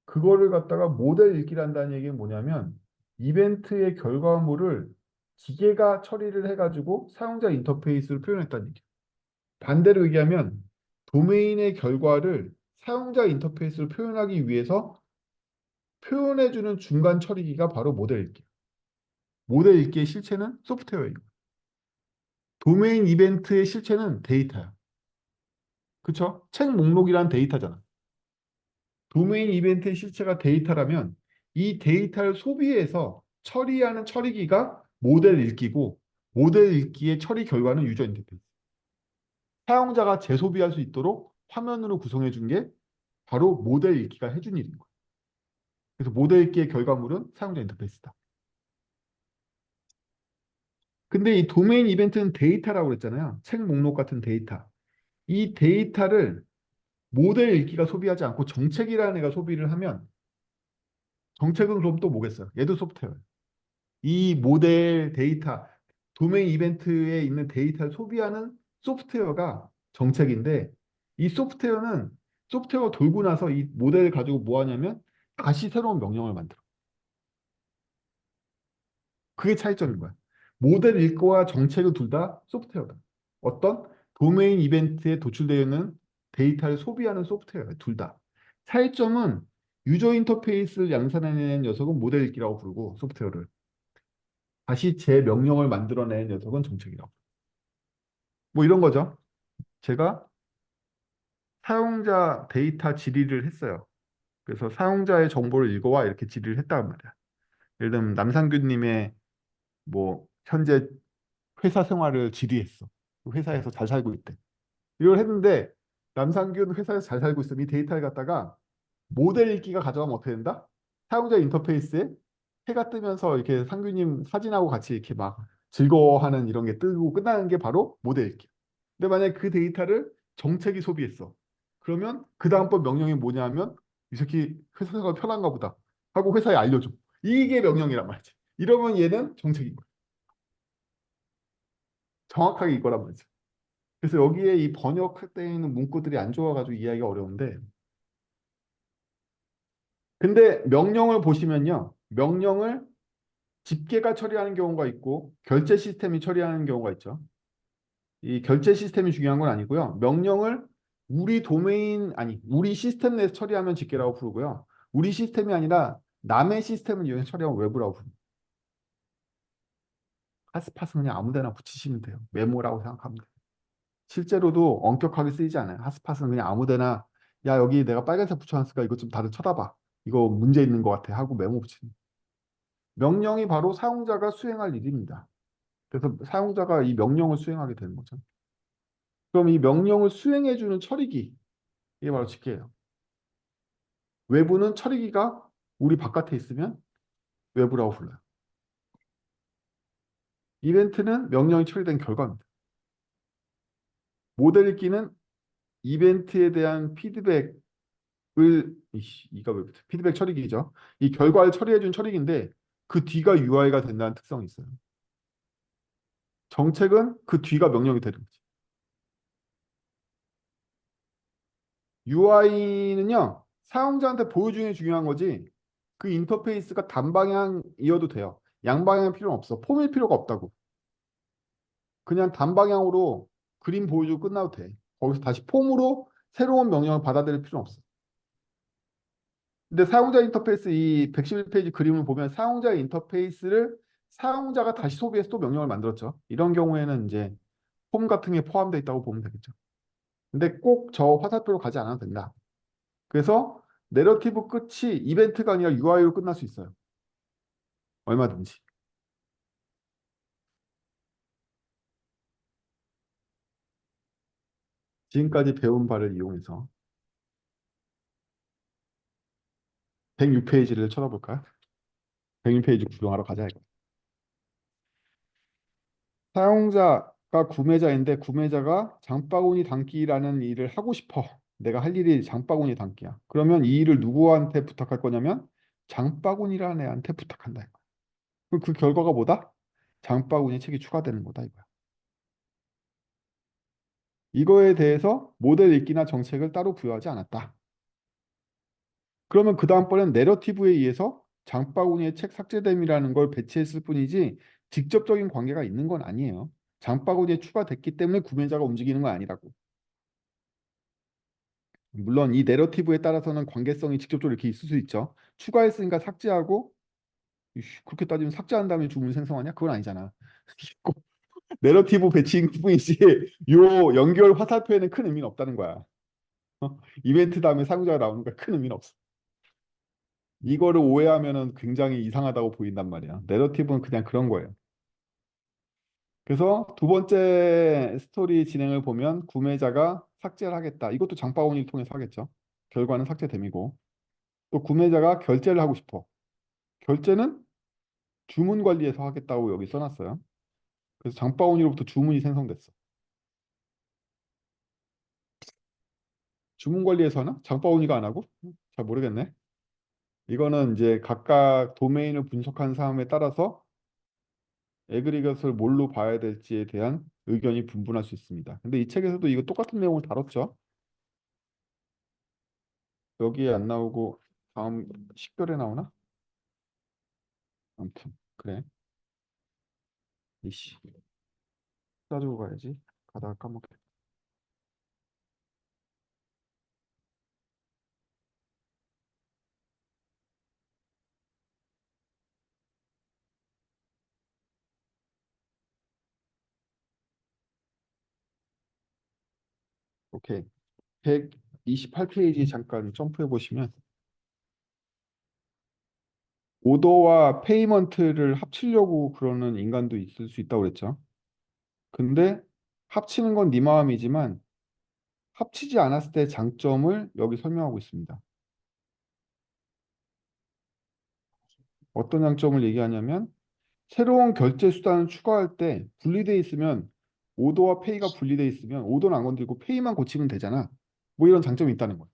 그거를 갖다가 모델 읽기란다는 얘기는 뭐냐면 이벤트의 결과물을 기계가 처리를 해가지고 사용자 인터페이스를 표현했다는 얘기야. 반대로 얘기하면 도메인의 결과를 사용자 인터페이스를 표현하기 위해서 표현해주는 중간 처리기가 바로 모델 읽기. 모델 읽기의 실체는 소프트웨어예요. 도메인 이벤트의 실체는 데이터야. 그쵸? 책 목록이란 데이터잖아. 도메인 이벤트의 실체가 데이터라면 이 데이터를 소비해서 처리하는 처리기가 모델 읽기고 모델 읽기의 처리 결과는 유저 인터페이스. 사용자가 재소비할 수 있도록 화면으로 구성해 준 게 바로 모델 읽기가 해준 일인 거예요. 그래서 모델 읽기의 결과물은 사용자 인터페이스다. 근데 이 도메인 이벤트는 데이터라고 그랬잖아요. 책 목록 같은 데이터. 이 데이터를 모델 읽기가 소비하지 않고 정책이라는 애가 소비를 하면 정책은 그럼 또 뭐겠어요? 얘도 소프트웨어예요. 이 모델 데이터, 도메인 이벤트에 있는 데이터를 소비하는 소프트웨어가 정책인데 이 소프트웨어는 소프트웨어가 돌고 나서 이 모델을 가지고 뭐 하냐면 다시 새로운 명령을 만들어. 그게 차이점인 거야. 모델 읽고와 정책은 둘 다 소프트웨어다. 어떤 도메인 이벤트에 도출되어 있는 데이터를 소비하는 소프트웨어야. 둘 다. 차이점은 유저 인터페이스를 양산해내는 녀석은 모델 읽기라고 부르고 소프트웨어를 다시 제 명령을 만들어내는 녀석은 정책이라고. 뭐 이런 거죠. 제가 사용자 데이터 질의를 했어요. 그래서 사용자의 정보를 읽어와 이렇게 질의를 했단 말이야. 예를 들면 남상균님의 뭐 현재 회사 생활을 질의했어. 회사에서 잘 살고 있대. 이걸 했는데 남상균 회사에서 잘 살고 있으면 이 데이터를 갖다가 모델 읽기가 가져가면 어떻게 된다? 사용자 인터페이스에 해가 뜨면서 이렇게 상규님 사진하고 같이 이렇게 막 즐거워하는 이런 게 뜨고 끝나는 게 바로 모델 읽기. 근데 만약에 그 데이터를 정책이 소비했어. 그러면 그 다음번 명령이 뭐냐면 이 새끼 회사가 편한가 보다 하고 회사에 알려줘. 이게 명령이란 말이지. 이러면 얘는 정책인 거야. 정확하게 이거란 말이지. 그래서 여기에 이 번역할 때 있는 문구들이 안 좋아가지고 이해하기가 어려운데 근데 명령을 보시면요. 명령을 집계가 처리하는 경우가 있고 결제 시스템이 처리하는 경우가 있죠. 이 결제 시스템이 중요한 건 아니고요. 명령을 우리 도메인 아니 우리 시스템 내에서 처리하면 집계라고 부르고요. 우리 시스템이 아니라 남의 시스템을 이용해서 처리하면 외부라고 부릅니다. 하스팟은 그냥 아무 데나 붙이시면 돼요. 메모라고 생각하면 돼요. 실제로도 엄격하게 쓰이지 않아요. 핫스팟은 그냥 아무 데나 야 여기 내가 빨간색 붙여놨으니까 이것 좀 다들 쳐다봐. 이거 문제 있는 것 같아 하고 메모 붙이는. 명령이 바로 사용자가 수행할 일입니다. 그래서 사용자가 이 명령을 수행하게 되는 거죠. 그럼 이 명령을 수행해주는 처리기 이게 바로 집계예요. 외부는 처리기가 우리 바깥에 있으면 외부라고 불러요. 이벤트는 명령이 처리된 결과입니다. 모델 읽기는 이벤트에 대한 피드백을 이가 왜 피드백 처리기죠. 이 결과를 처리해준 처리기인데 그 뒤가 UI가 된다는 특성이 있어요. 정책은 그 뒤가 명령이 되는 거지. UI는요 사용자한테 보여주는 게 중요한 거지. 그 인터페이스가 단방향이어도 돼요. 양방향 필요는 없어. 폼일 필요가 없다고. 그냥 단방향으로 그림 보여주고 끝나도 돼. 거기서 다시 폼으로 새로운 명령을 받아들일 필요는 없어. 근데 사용자 인터페이스 이 111페이지 그림을 보면 사용자 인터페이스를 사용자가 다시 소비해서 또 명령을 만들었죠. 이런 경우에는 이제 폼 같은 게 포함되어 있다고 보면 되겠죠. 근데 꼭 저 화살표로 가지 않아도 된다. 그래서 내러티브 끝이 이벤트가 아니라 UI로 끝날 수 있어요. 얼마든지. 지금까지 배운 바를 이용해서 106페이지를 쳐다볼까요? 106페이지 구경하러 가자 이거. 사용자가 구매자인데 구매자가 장바구니 담기라는 일을 하고 싶어. 내가 할 일이 장바구니 담기야. 그러면 이 일을 누구한테 부탁할 거냐면 장바구니라는 애한테 부탁한다 이거야. 그럼 그 결과가 뭐다? 장바구니 책이 추가되는 거다 이거야. 이거에 대해서 모델 읽기나 정책을 따로 부여하지 않았다. 그러면 그 다음번엔 내러티브에 의해서 장바구니의 책 삭제됨이라는 걸 배치했을 뿐이지 직접적인 관계가 있는 건 아니에요. 장바구니에 추가됐기 때문에 구매자가 움직이는 건 아니라고. 물론 이 내러티브에 따라서는 관계성이 직접적으로 이렇게 있을 수 있죠. 추가했으니까 삭제하고 그렇게 따지면 삭제한 다음에 주문 생성하냐? 그건 아니잖아. 꼭 내러티브 배치인 뿐이지 요 연결 화살표에는 큰 의미는 없다는 거야. 이벤트 다음에 사용자가 나오는 거 큰 의미는 없어. 이거를 오해하면은 굉장히 이상하다고 보인단 말이야. 내러티브는 그냥 그런 거예요. 그래서 두 번째 스토리 진행을 보면 구매자가 삭제를 하겠다. 이것도 장바구니를 통해서 하겠죠. 결과는 삭제됨이고. 또 구매자가 결제를 하고 싶어. 결제는 주문 관리에서 하겠다고 여기 써놨어요. 그래서 장바구니로부터 주문이 생성됐어. 주문 관리에서 하나? 장바구니가 안 하고? 잘 모르겠네. 이거는 이제 각각 도메인을 분석한 사람에 따라서 에그리get을 뭘로 봐야 될지에 대한 의견이 분분할 수 있습니다. 근데 이 책에서도 이거 똑같은 내용을 다뤘죠. 여기에 안 나오고 다음 식별에 나오나? 아무튼 그래. 이씨 가지고 가야지. 가다가 까먹게. 오케이. 128페이지 잠깐 점프해 보시면 오더와 페이먼트를 합치려고 그러는 인간도 있을 수 있다고 그랬죠. 근데 합치는 건 네 마음이지만 합치지 않았을 때 장점을 여기 설명하고 있습니다. 어떤 장점을 얘기하냐면 새로운 결제 수단을 추가할 때 분리돼 있으면 오더와 페이가 분리돼 있으면 오더는 안 건드리고 페이만 고치면 되잖아. 뭐 이런 장점이 있다는 거야.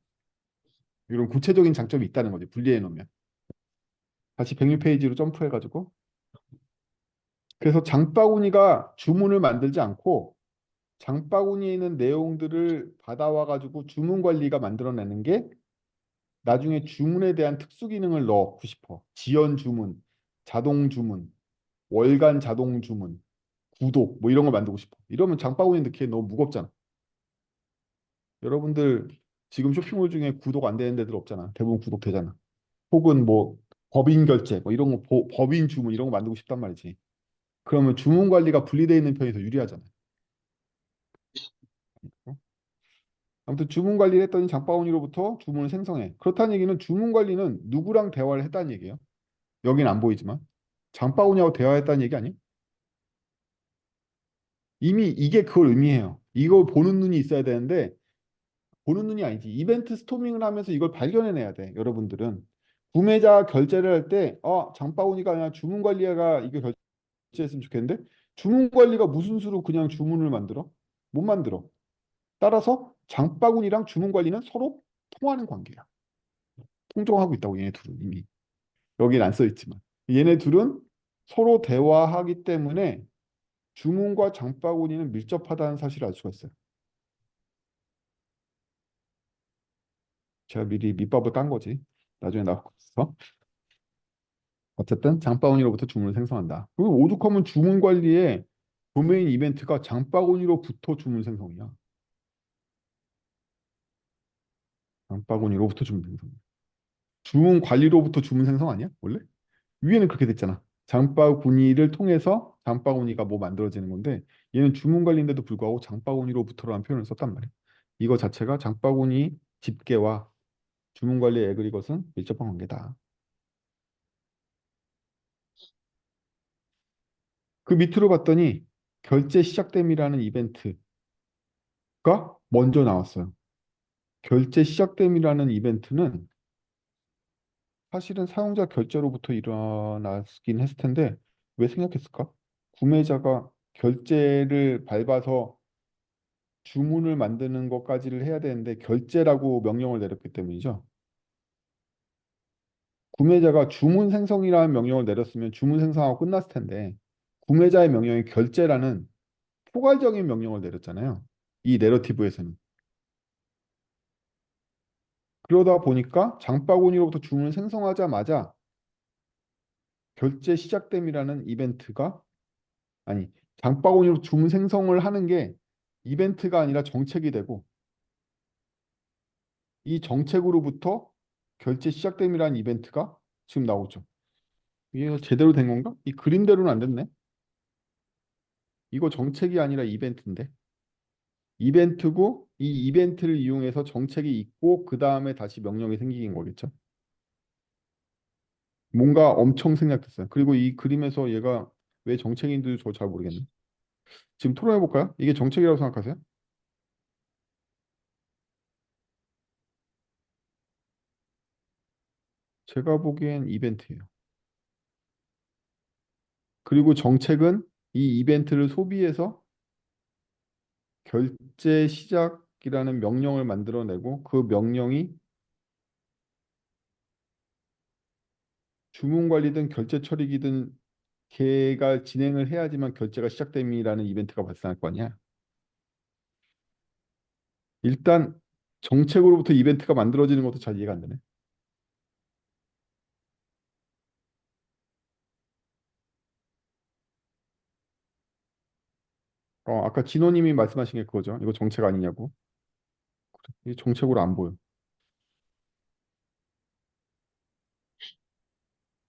이런 구체적인 장점이 있다는 거지. 분리해 놓으면. 다시 106페이지로 점프해가지고. 그래서 장바구니가 주문을 만들지 않고 장바구니에 있는 내용들을 받아와가지고 주문 관리가 만들어내는 게 나중에 주문에 대한 특수 기능을 넣고 싶어. 지연 주문, 자동 주문, 월간 자동 주문, 구독 뭐 이런 걸 만들고 싶어. 이러면 장바구니 넣기에 너무 무겁잖아. 여러분들 지금 쇼핑몰 중에 구독 안 되는 데들 없잖아. 대부분 구독 되잖아. 혹은 뭐 법인 결제 뭐 이런 거 법인 주문 이런 거 만들고 싶단 말이지. 그러면 주문 관리가 분리되어 있는 편이 더 유리하잖아. 어? 아무튼 주문 관리를 했더니 장바구니로부터 주문을 생성해. 그렇다는 얘기는 주문 관리는 누구랑 대화를 했다는 얘기예요. 여긴 안 보이지만 장바구니하고 대화했다는 얘기 아니에요? 이미 이게 그걸 의미해요. 이걸 보는 눈이 있어야 되는데 보는 눈이 아니지. 이벤트 스토밍을 하면서 이걸 발견해내야 돼. 여러분들은 구매자 결제를 할 때, 장바구니가 아니라 주문 관리가 이게 결제했으면 좋겠는데 주문 관리가 무슨 수로 그냥 주문을 만들어? 못 만들어. 따라서 장바구니랑 주문 관리는 서로 통하는 관계야. 통정하고 있다고 얘네 둘은 이미. 여긴 안 써 있지만 얘네 둘은 서로 대화하기 때문에 주문과 장바구니는 밀접하다는 사실을 알 수가 있어요. 제가 미리 밑밥을 깐 거지. 나중에 나올 거 있어. 어쨌든 장바구니로부터 주문을 생성한다. 그리고 오죽하면 주문 관리에 도메인 이벤트가 장바구니로부터 주문 생성이야. 장바구니로부터 주문 생성. 주문 관리로부터 주문 생성 아니야? 원래? 위에는 그렇게 됐잖아. 장바구니를 통해서 장바구니가 뭐 만들어지는 건데 얘는 주문 관리인데도 불구하고 장바구니로부터라는 표현을 썼단 말이야. 이거 자체가 장바구니 집계와 주문 관리의 에그리것은 밀접한 관계다. 그 밑으로 봤더니 결제 시작됨이라는 이벤트가 먼저 나왔어요. 결제 시작됨이라는 이벤트는 사실은 사용자 결제로부터 일어났긴 했을 텐데 왜 생략했을까? 구매자가 결제를 밟아서 주문을 만드는 것까지를 해야 되는데 결제라고 명령을 내렸기 때문이죠. 구매자가 주문 생성이라는 명령을 내렸으면 주문 생성하고 끝났을 텐데 구매자의 명령이 결제라는 포괄적인 명령을 내렸잖아요. 이 내러티브에서는. 그러다 보니까 장바구니로부터 주문을 생성하자마자 결제 시작됨이라는 이벤트가 아니 장바구니로 주문 생성을 하는 게 이벤트가 아니라 정책이 되고 이 정책으로부터 결제 시작됨이라는 이벤트가 지금 나오죠. 이게 제대로 된 건가? 이 그림대로는 안 됐네. 이거 정책이 아니라 이벤트인데. 이벤트고 이 이벤트를 이용해서 정책이 있고 그 다음에 다시 명령이 생기는 거겠죠. 뭔가 엄청 생략됐어요. 그리고 이 그림에서 얘가 왜 정책인지 저 잘 모르겠네. 지금 토론해 볼까요? 이게 정책이라고 생각하세요? 제가 보기엔 이벤트예요. 그리고 정책은 이 이벤트를 소비해서 결제 시작이라는 명령을 만들어내고 그 명령이 주문 관리든 결제 처리기든 걔가 진행을 해야지만 결제가 시작됨이라는 이벤트가 발생할 거 아니야. 일단 정책으로부터 이벤트가 만들어지는 것도 잘 이해가 안 되네. 아까 진호님이 말씀하신 게 그거죠. 이거 정책 아니냐고. 이 정책으로 안 보여.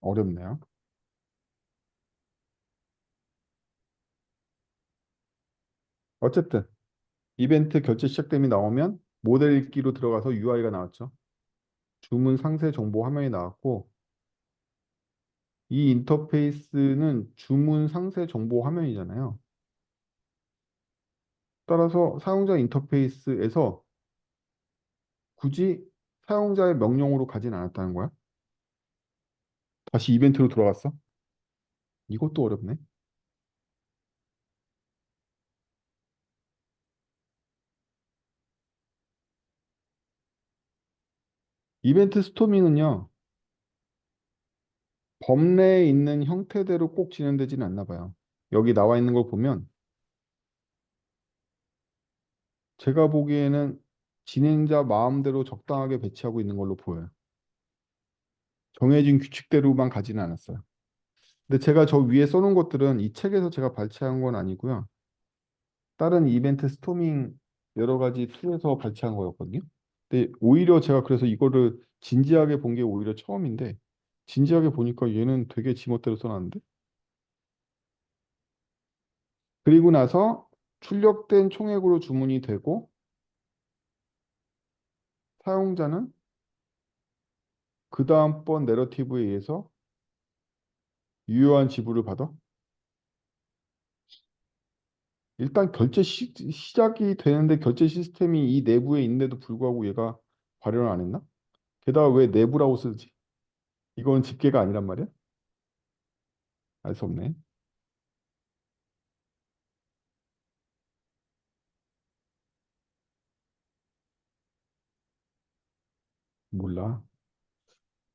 어렵네요. 어쨌든 이벤트 결제 시작됨이 나오면 모델 읽기로 들어가서 UI가 나왔죠. 주문 상세 정보 화면이 나왔고 이 인터페이스는 주문 상세 정보 화면이잖아요. 따라서 사용자 인터페이스에서 굳이 사용자의 명령으로 가진 않았다는 거야? 다시 이벤트로 돌아갔어? 이것도 어렵네. 이벤트 스토밍은요, 법내에 있는 형태대로 꼭 진행되지는 않나 봐요. 여기 나와 있는 걸 보면 제가 보기에는 진행자 마음대로 적당하게 배치하고 있는 걸로 보여요. 정해진 규칙대로만 가지는 않았어요. 근데 제가 저 위에 써놓은 것들은 이 책에서 제가 발췌한 건 아니고요. 다른 이벤트 스토밍 여러 가지 툴에서 발췌한 거였거든요. 근데 오히려 제가 그래서 이거를 진지하게 본 게 오히려 처음인데 진지하게 보니까 얘는 되게 지멋대로 써놨는데 그리고 나서 출력된 총액으로 주문이 되고 사용자는 그 다음번 내러티브에 의해서 유효한 지불을 받아. 일단 시작이 되는데 결제 시스템이 이 내부에 있는데도 불구하고 얘가 발현을 안 했나? 게다가 왜 내부라고 쓰지? 이건 집계가 아니란 말이야? 알 수 없네. 몰라.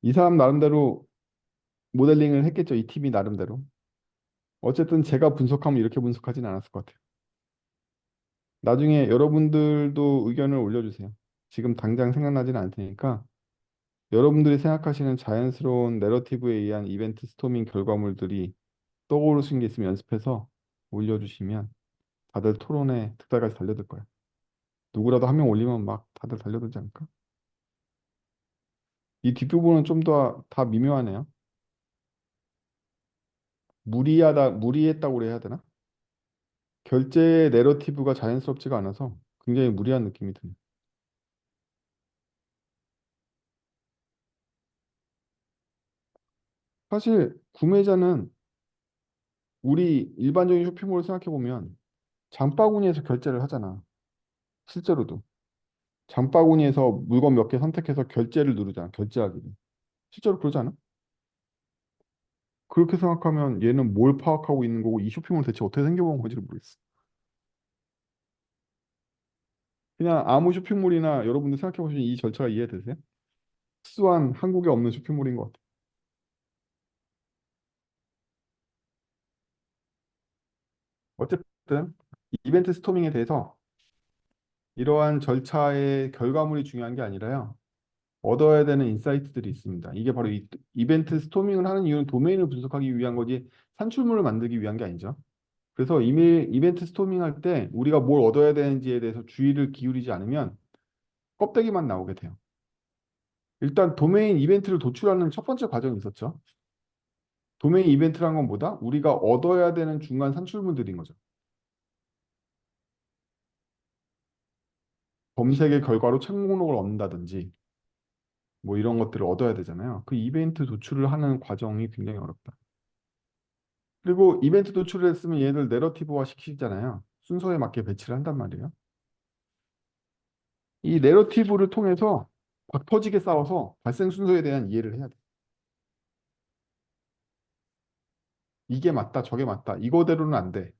이 사람 나름대로 모델링을 했겠죠. 이 팀이 나름대로. 어쨌든 제가 분석하면 이렇게 분석하진 않았을 것 같아요. 나중에 여러분들도 의견을 올려주세요. 지금 당장 생각나지는 않을 테니까 여러분들이 생각하시는 자연스러운 내러티브에 의한 이벤트 스토밍 결과물들이 떠오르신 게 있으면 연습해서 올려주시면 다들 토론에 득달까지 달려들 거예요. 누구라도 한 명 올리면 막 다들 달려들지 않을까? 이 뒷부분은 좀 더 다 미묘하네요. 무리했다고 그래야 되나? 결제의 내러티브가 자연스럽지가 않아서 굉장히 무리한 느낌이 드네요. 사실 구매자는 우리 일반적인 쇼핑몰을 생각해 보면 장바구니에서 결제를 하잖아. 실제로도. 장바구니에서 물건 몇 개 선택해서 결제를 누르잖아. 결제하기를. 실제로 그러지 않아? 그렇게 생각하면 얘는 뭘 파악하고 있는 거고 이 쇼핑몰 대체 어떻게 생겨본 건지를 모르겠어. 그냥 아무 쇼핑몰이나 여러분들 생각해 보시면 이 절차가 이해되세요? 특수한 한국에 없는 쇼핑몰인 것 같아요. 어쨌든 이벤트 스토밍에 대해서 이러한 절차의 결과물이 중요한 게 아니라요. 얻어야 되는 인사이트들이 있습니다. 이게 바로 이벤트 스토밍을 하는 이유는 도메인을 분석하기 위한 거지 산출물을 만들기 위한 게 아니죠. 그래서 이벤트 스토밍 할 때 우리가 뭘 얻어야 되는지에 대해서 주의를 기울이지 않으면 껍데기만 나오게 돼요. 일단 도메인 이벤트를 도출하는 첫 번째 과정이 있었죠. 도메인 이벤트란 건 뭐다? 우리가 얻어야 되는 중간 산출물들인 거죠. 검색의 결과로 책 목록을 얻는다든지 뭐 이런 것들을 얻어야 되잖아요. 그 이벤트 도출을 하는 과정이 굉장히 어렵다. 그리고 이벤트 도출을 했으면 얘를 내러티브화 시키잖아요. 순서에 맞게 배치를 한단 말이에요. 이 내러티브를 통해서 박 터지게 싸워서 발생 순서에 대한 이해를 해야 돼. 이게 맞다, 저게 맞다. 이거대로는 안 돼.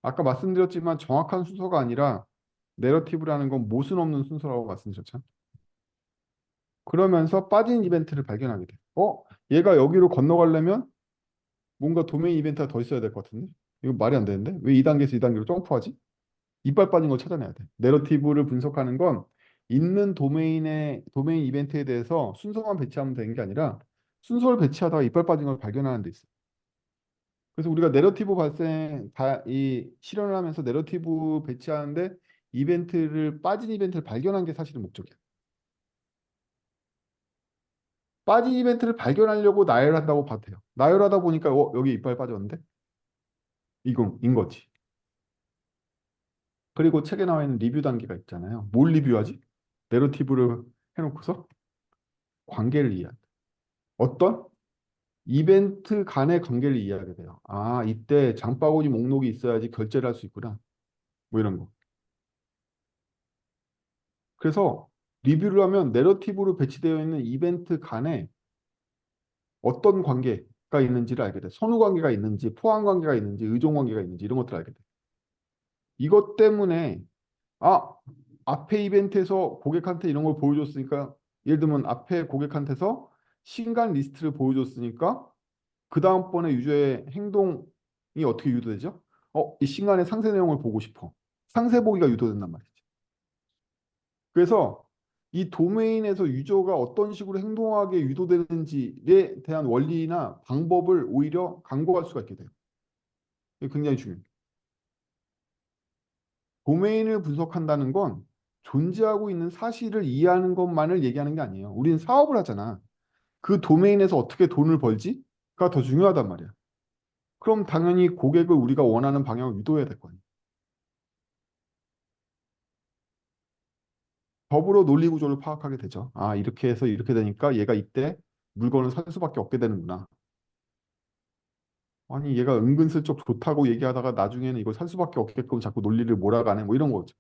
아까 말씀드렸지만 정확한 순서가 아니라 내러티브라는 건 모순 없는 순서라고 말씀드렸죠. 그러면서 빠진 이벤트를 발견하게 돼. 얘가 여기로 건너가려면 뭔가 도메인 이벤트가 더 있어야 될 것 같은데? 이거 말이 안 되는데? 왜 2단계에서 2단계로 점프하지? 이빨 빠진 걸 찾아내야 돼. 내러티브를 분석하는 건 있는 도메인 이벤트에 대해서 순서만 배치하면 되는 게 아니라 순서를 배치하다가 이빨 빠진 걸 발견하는 데 있어. 그래서 우리가 이 실현을 하면서 내러티브 배치하는데 빠진 이벤트를 발견한 게 사실은 목적이야. 빠진 이벤트를 발견하려고 나열한다고 봐도 돼요. 나열하다 보니까 여기 이빨 빠졌는데? 이건 거지. 그리고 책에 나와 있는 리뷰 단계가 있잖아요. 뭘 리뷰하지? 내러티브를 해놓고서 관계를 이해한다. 어떤 이벤트 간의 관계를 이해하게 돼요. 아, 이때 장바구니 목록이 있어야지 결제를 할 수 있구나. 뭐 이런 거. 그래서 리뷰를 하면 내러티브로 배치되어 있는 이벤트 간에 어떤 관계가 있는지를 알게 돼. 선후 관계가 있는지, 포항 관계가 있는지, 의존 관계가 있는지 이런 것들을 알게 돼. 이것 때문에 아, 앞에 이벤트에서 고객한테 이런 걸 보여줬으니까 예를 들면 앞에 고객한테서 신간 리스트를 보여줬으니까 그 다음번에 유저의 행동이 어떻게 유도되죠? 이 신간의 상세 내용을 보고 싶어. 상세 보기가 유도된단 말이지. 그래서 이 도메인에서 유저가 어떤 식으로 행동하게 유도되는지에 대한 원리나 방법을 오히려 강구할 수가 있게 돼요. 이게 굉장히 중요해요. 도메인을 분석한다는 건 존재하고 있는 사실을 이해하는 것만을 얘기하는 게 아니에요. 우리는 사업을 하잖아. 그 도메인에서 어떻게 돈을 벌지가 더 중요하단 말이야. 그럼 당연히 고객을 우리가 원하는 방향으로 유도해야 될 거 아니야. 더불어 논리 구조를 파악하게 되죠. 아, 이렇게 해서 이렇게 되니까 얘가 이때 물건을 살 수밖에 없게 되는구나. 아니, 얘가 은근슬쩍 좋다고 얘기하다가 나중에는 이걸 살 수밖에 없게끔 자꾸 논리를 몰아가네. 뭐 이런 거죠.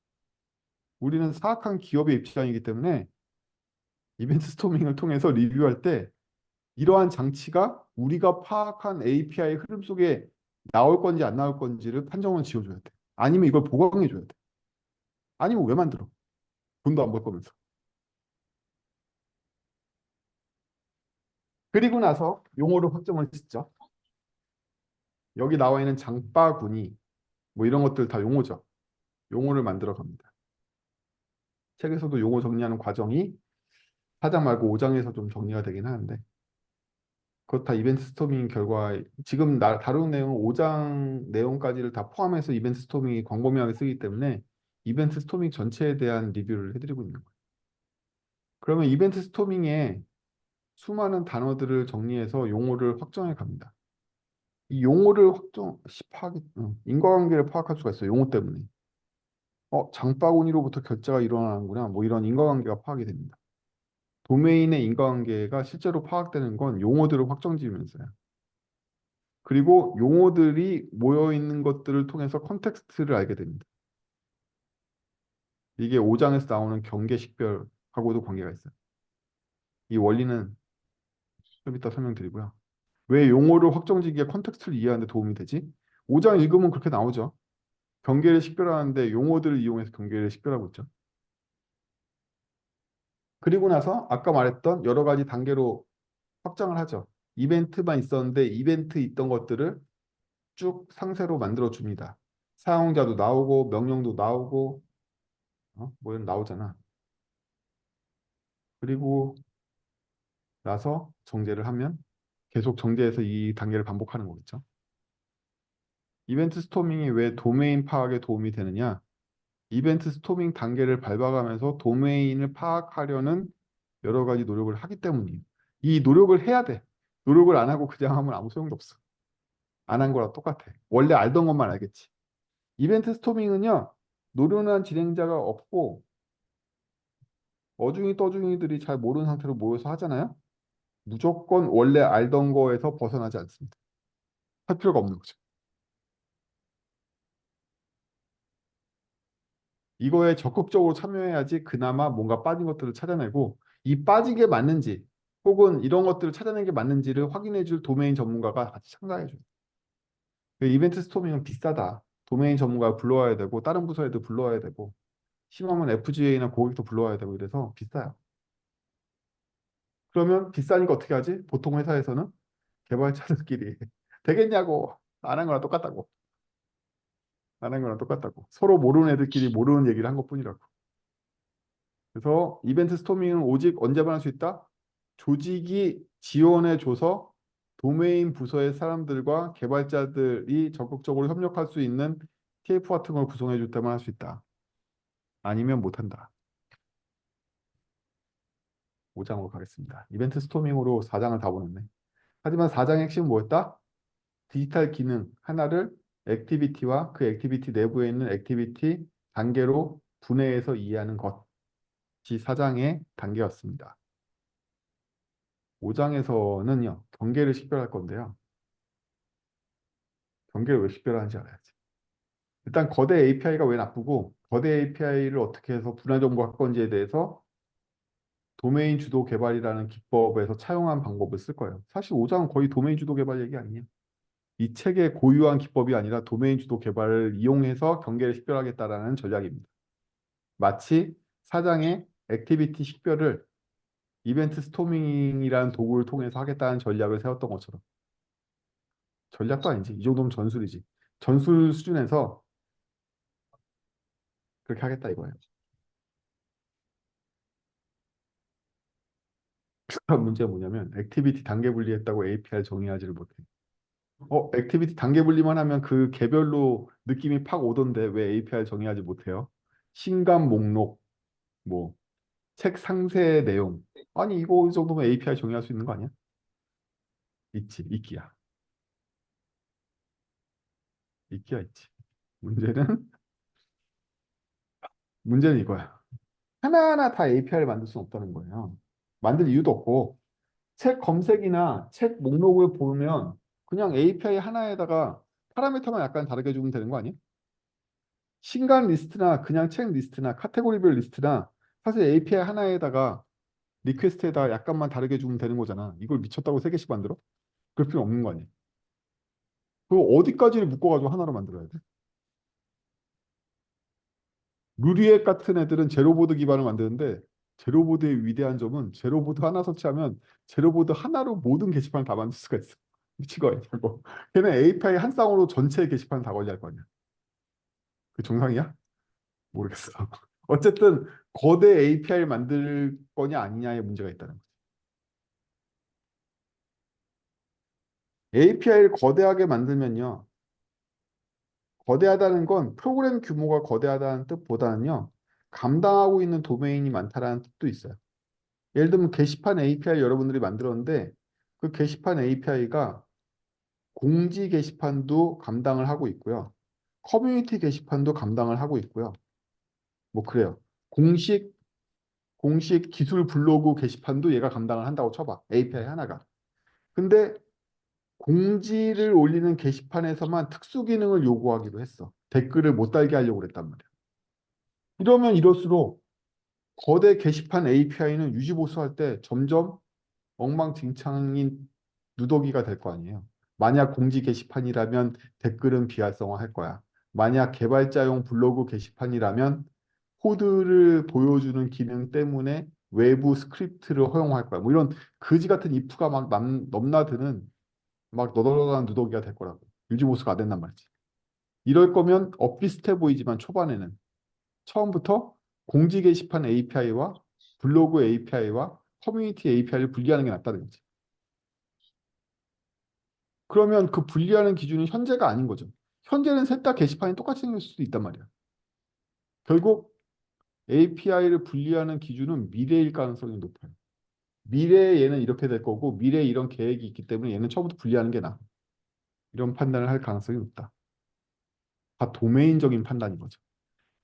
우리는 사악한 기업의 입장이기 때문에 이벤트 스토밍을 통해서 리뷰할 때 이러한 장치가 우리가 파악한 API 흐름 속에 나올 건지 안 나올 건지를 판정을 지어줘야 돼. 아니면 이걸 보강해줘야 돼. 아니면 왜 만들어? 돈도 안 벌 거면서. 그리고 나서 용어를 확정을 짓죠. 여기 나와 있는 장바구니 뭐 이런 것들 다 용어죠. 용어를 만들어 갑니다. 책에서도 용어 정리하는 과정이 4장 말고 5장에서 좀 정리가 되긴 하는데 그것 다 이벤트 스토밍 결과 지금 다루는 내용은 5장 내용까지를 다 포함해서 이벤트 스토밍이 광범위하게 쓰기 때문에 이벤트 스토밍 전체에 대한 리뷰를 해드리고 있는 거예요. 그러면 이벤트 스토밍에 수많은 단어들을 정리해서 용어를 확정해 갑니다. 이 용어를 인과관계를 파악할 수가 있어요. 용어 때문에. 장바구니로부터 결제가 일어나는구나. 뭐 이런 인과관계가 파악이 됩니다. 도메인의 인과관계가 실제로 파악되는 건 용어들을 확정지으면서요. 그리고 용어들이 모여 있는 것들을 통해서 컨텍스트를 알게 됩니다. 이게 5장에서 나오는 경계 식별하고도 관계가 있어요. 이 원리는 좀 이따 설명드리고요. 왜 용어를 확정지기에 컨텍스트를 이해하는 데 도움이 되지? 5장 읽으면 그렇게 나오죠. 경계를 식별하는데 용어들을 이용해서 경계를 식별하고 있죠. 그리고 나서 아까 말했던 여러 가지 단계로 확장을 하죠. 이벤트만 있었는데 이벤트 있던 것들을 쭉 상세로 만들어 줍니다. 사용자도 나오고 명령도 나오고 뭐 이런 나오잖아. 그리고 나서 정제를 하면 계속 정제해서 이 단계를 반복하는 거겠죠. 이벤트 스토밍이 왜 도메인 파악에 도움이 되느냐? 이벤트 스토밍 단계를 밟아가면서 도메인을 파악하려는 여러 가지 노력을 하기 때문이에요. 이 노력을 해야 돼. 노력을 안 하고 그냥 하면 아무 소용도 없어. 안 한 거랑 똑같아. 원래 알던 것만 알겠지. 이벤트 스토밍은요, 노련한 진행자가 없고 어중이 떠중이들이 잘 모르는 상태로 모여서 하잖아요. 무조건 원래 알던 거에서 벗어나지 않습니다. 할 필요가 없는 거죠. 이거에 적극적으로 참여해야지 그나마 뭔가 빠진 것들을 찾아내고 이 빠지게 맞는지 혹은 이런 것들을 찾아낸 게 맞는지를 확인해 줄 도메인 전문가가 같이 참가해 줘요. 이벤트 스토밍은 비싸다. 도메인 전문가 불러와야 되고 다른 부서에도 불러와야 되고 심하면 FGA나 고객도 불러와야 되고 이래서 비싸요. 그러면 비싸니까 어떻게 하지? 보통 회사에서는 개발자들끼리 되겠냐고 안 한 거랑 똑같다고 안 한 거랑 똑같다고 서로 모르는 애들끼리 모르는 얘기를 한 것뿐이라고. 그래서 이벤트 스토밍은 오직 언제만 할 수 있다? 조직이 지원해줘서 도메인 부서의 사람들과 개발자들이 적극적으로 협력할 수 있는 TF 같은 걸 구성해 줄 때만 할 수 있다. 아니면 못한다. 5장으로 가겠습니다. 이벤트 스토밍으로 4장을 다 보냈네. 하지만 4장의 핵심은 뭐였다? 디지털 기능 하나를 액티비티와 그 액티비티 내부에 있는 액티비티 단계로 분해해서 이해하는 것이 4장의 단계였습니다. 5장에서는요, 경계를 식별할 건데요. 경계를 왜 식별하는지 알아야지. 일단 거대 API가 왜 나쁘고 거대 API를 어떻게 해서 분할 정보할 건지에 대해서 도메인 주도 개발이라는 기법에서 차용한 방법을 쓸 거예요. 사실 5장은 거의 도메인 주도 개발 얘기 아니에요. 이 책의 고유한 기법이 아니라 도메인 주도 개발을 이용해서 경계를 식별하겠다라는 전략입니다. 마치 4장의 액티비티 식별을 이벤트 스토밍이라는 도구를 통해서 하겠다는 전략을 세웠던 것처럼. 전략도 아니지. 이 정도면 전술이지. 전술 수준에서 그렇게 하겠다 이거예요. 문제가 뭐냐면 액티비티 단계 분리했다고 API 정의하지를 못해. 액티비티 단계 분리만 하면 그 개별로 느낌이 팍 오던데 왜 API 정의하지 못해요? 신간 목록, 뭐, 책 상세 내용. 아니, 이거 이 정도면 API 정의할 수 있는 거 아니야? 있지, 있기야. 있기야, 있지. 문제는, 문제는 이거야. 하나하나 다 API를 만들 수는 없다는 거예요. 만들 이유도 없고, 책 검색이나 책 목록을 보면 그냥 API 하나에다가 파라미터만 약간 다르게 주면 되는 거 아니야? 신간 리스트나 그냥 책 리스트나 카테고리별 리스트나 사실 API 하나에다가 리퀘스트에다가 약간만 다르게 주면 되는 거잖아. 이걸 미쳤다고 세 개씩 만들어? 그럴 필요 없는 거 아니야. 그거 어디까지를 묶어가지고 하나로 만들어야 돼? 루리액 같은 애들은 제로보드 기반을 만드는데 제로보드의 위대한 점은 제로보드 하나 설치하면 제로보드 하나로 모든 게시판을 다 만들 수가 있어. 미친 거 아니냐고. 걔는 API 한 쌍으로 전체 게시판 다 관리할 거 아니야. 그 정상이야? 모르겠어. 어쨌든 거대 API를 만들 거냐 아니냐의 문제가 있다는 거지. API를 거대하게 만들면요. 거대하다는 건 프로그램 규모가 거대하다는 뜻보다는요. 감당하고 있는 도메인이 많다라는 뜻도 있어요. 예를 들면 게시판 API 여러분들이 만들었는데 그 게시판 API가 공지 게시판도 감당을 하고 있고요. 커뮤니티 게시판도 감당을 하고 있고요. 뭐 그래요. 공식 기술 블로그 게시판도 얘가 감당을 한다고 쳐봐. API 하나가. 근데 공지를 올리는 게시판에서만 특수 기능을 요구하기로 했어. 댓글을 못 달게 하려고 그랬단 말이야. 이러면 이럴수록 거대 게시판 API는 유지보수할 때 점점 엉망진창인 누더기가 될 거 아니에요. 만약 공지 게시판이라면 댓글은 비활성화할 거야. 만약 개발자용 블로그 게시판이라면 코드를 보여주는 기능 때문에 외부 스크립트를 허용할 거야. 뭐 이런 거지 같은 if가 막 넘나드는 막 너덜너덜한 누더기가 될 거라고. 유지보수가 안 된단 말이지. 이럴 거면 엇비슷해 보이지만 초반에는 처음부터 공지 게시판 API와 블로그 API와 커뮤니티 API를 분리하는 게 낫다는 거지. 그러면 그 분리하는 기준은 현재가 아닌 거죠. 현재는 셋 다 게시판이 똑같이 생길 수도 있단 말이야. 결국 API를 분리하는 기준은 미래일 가능성이 높아요. 미래에 얘는 이렇게 될 거고 미래에 이런 계획이 있기 때문에 얘는 처음부터 분리하는 게 나아. 이런 판단을 할 가능성이 높다. 다 도메인적인 판단인 거죠.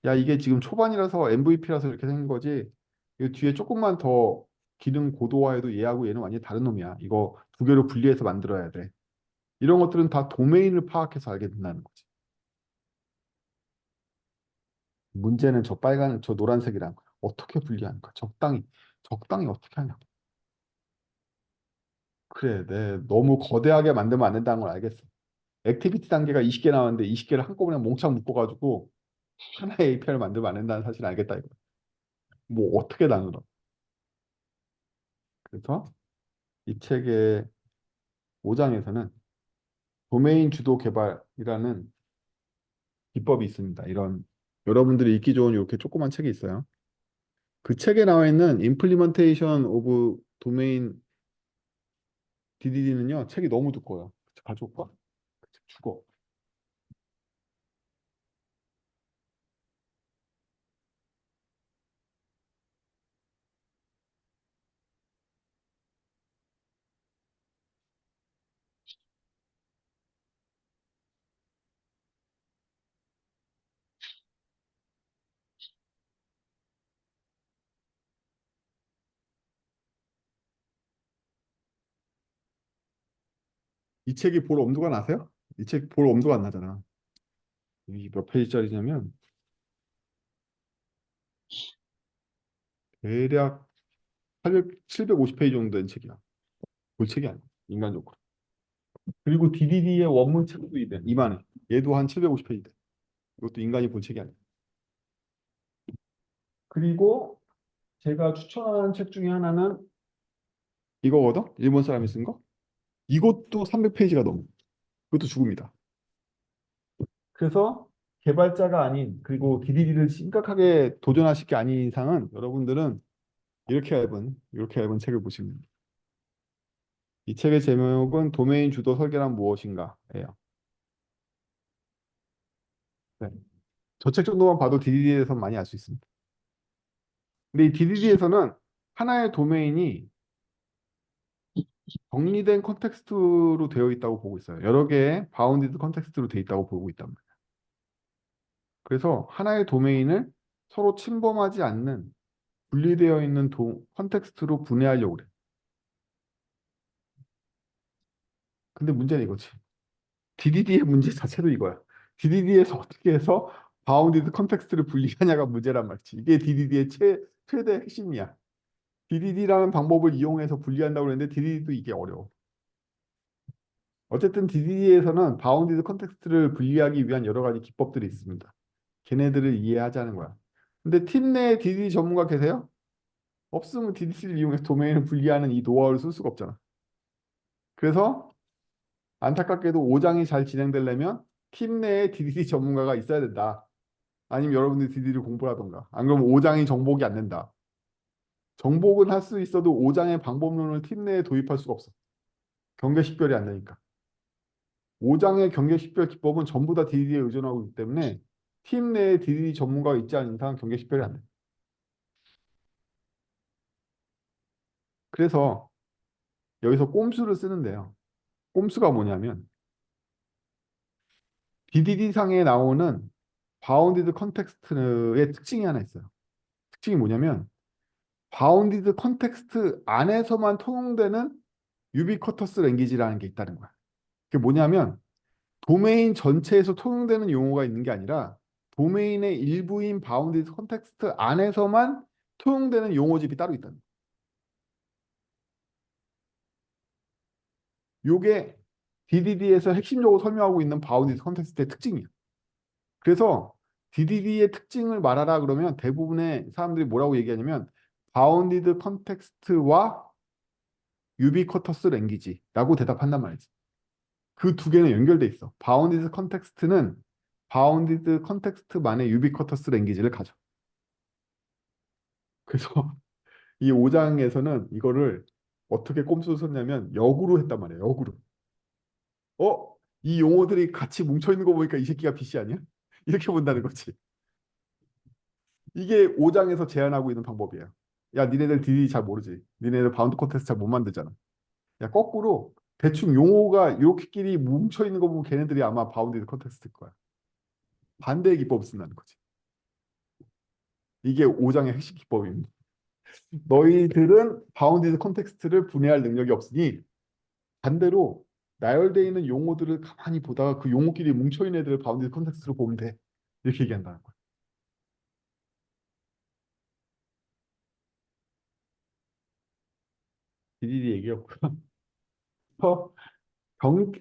야, 이게 지금 초반이라서 MVP라서 이렇게 생긴 거지. 이 뒤에 조금만 더 기능 고도화해도 얘하고 얘는 완전히 다른 놈이야. 이거 두 개로 분리해서 만들어야 돼. 이런 것들은 다 도메인을 파악해서 알게 된다는 거지. 문제는 저 노란색이랑 어떻게 분리하는가? 적당히 어떻게 하냐? 그래, 너무 거대하게 만들면 안 된다는 걸 알겠어. 액티비티 단계가 20개 나왔는데 20개를 한꺼번에 몽창 묶어가지고 하나의 API를 만들면 안 된다는 사실을 알겠다 이거. 뭐 어떻게 나누나? 그래서 이 책의 5장에서는 도메인 주도 개발이라는 기법이 있습니다. 이런 여러분들이 읽기 좋은 이렇게 조그만 책이 있어요. 그 책에 나와 있는 Implementation of Domain DDD는요, 책이 너무 두꺼워요. 가져올까? 책 죽어. 이 책이 볼 엄두가 나세요? 이 책 볼 엄두가 안 나잖아. 이 몇 페이지짜리냐면 대략 750페이지 정도 된 책이야. 볼 책이 아니야. 인간적으로. 그리고 DDD의 원문 책도 이만해. 얘도 한 750페이지 돼. 이것도 인간이 본 책이 아니야. 그리고 제가 추천하는 책 중에 하나는 이거거든? 일본 사람이 쓴 거? 이것도 300페이지가 넘어. 그것도 죽음이다. 그래서 개발자가 아닌, 그리고 DDD를 심각하게 도전하실 게 아닌 이상은 여러분들은 이렇게 얇은 책을 보시면 됩니다. 이 책의 제목은 도메인 주도 설계란 무엇인가예요. 네. 저 책 정도만 봐도 DDD에서 많이 알 수 있습니다. 근데 이 DDD에서는 하나의 도메인이 정리된 컨텍스트로 되어 있다고 보고 있어요. 여러 개의 바운디드 컨텍스트로 되어 있다고 보고 있단 말이에요. 그래서 하나의 도메인을 서로 침범하지 않는 분리되어 있는 컨텍스트로 분해하려고 그래. 근데 문제는 이거지. DDD의 문제 자체도 이거야. DDD에서 어떻게 해서 바운디드 컨텍스트를 분리하냐가 문제란 말이지. 이게 DDD의 최대 핵심이야. DDD라는 방법을 이용해서 분리한다고 그랬는데 DDD도 이게 어려워. 어쨌든 DDD에서는 바운디드 컨텍스트를 분리하기 위한 여러 가지 기법들이 있습니다. 걔네들을 이해하자는 거야. 근데 팀 내에 DDD 전문가 계세요? 없으면 DDD를 이용해서 도메인을 분리하는 이 노하우를 쓸 수가 없잖아. 그래서 안타깝게도 5장이 잘 진행되려면 팀 내에 DDD 전문가가 있어야 된다. 아니면 여러분들이 DDD를 공부하던가. 안 그러면 5장이 정복이 안 된다. 정복은 할 수 있어도 5장의 방법론을 팀 내에 도입할 수가 없어. 경계 식별이 안 되니까. 5장의 경계 식별 기법은 전부 다 DDD에 의존하고 있기 때문에 팀 내에 DDD 전문가가 있지 않은 이상 경계 식별이 안 돼. 그래서 여기서 꼼수를 쓰는데요. 꼼수가 뭐냐면 DDD 상에 나오는 바운디드 컨텍스트의 특징이 하나 있어요. 특징이 뭐냐면 바운디드 컨텍스트 안에서만 통용되는 유비쿼터스 랭귀지라는 게 있다는 거야. 그게 뭐냐면 도메인 전체에서 통용되는 용어가 있는 게 아니라 도메인의 일부인 바운디드 컨텍스트 안에서만 통용되는 용어집이 따로 있다는 거야. 요게 DDD에서 핵심적으로 설명하고 있는 바운디드 컨텍스트의 특징이야. 그래서 DDD의 특징을 말하라 그러면 대부분의 사람들이 뭐라고 얘기하냐면 바운디드 컨텍스트와 유비쿼터스 랭귀지라고 대답한단 말이지. 그 두 개는 연결돼 있어. 바운디드 컨텍스트는 바운디드 컨텍스트만의 유비쿼터스 랭귀지를 가져. 그래서 이 5장에서는 이거를 어떻게 꼼수를 썼냐면 역으로 했단 말이에요. 역으로. 어? 이 용어들이 같이 뭉쳐 있는 거 보니까 이 새끼가 PC 아니야? 이렇게 본다는 거지. 이게 5장에서 제안하고 있는 방법이에요. 야, 니네들 딜이 잘 모르지. 니네들 바운드 컨텍스트 잘 못 만들잖아. 야, 거꾸로 대충 용어가 이렇게끼리 뭉쳐 있는 거 보면 걔네들이 아마 바운디드 컨텍스트일 거야. 반대의 기법을 쓴다는 거지. 이게 5장의 핵심 기법입니다. 너희들은 바운디드 컨텍스트를 분해할 능력이 없으니 반대로 나열되어 있는 용어들을 가만히 보다가 그 용어끼리 뭉쳐있는 애들을 바운디드 컨텍스트로 보면 돼. 이렇게 얘기한다는 거야. 디디디 얘기였고요.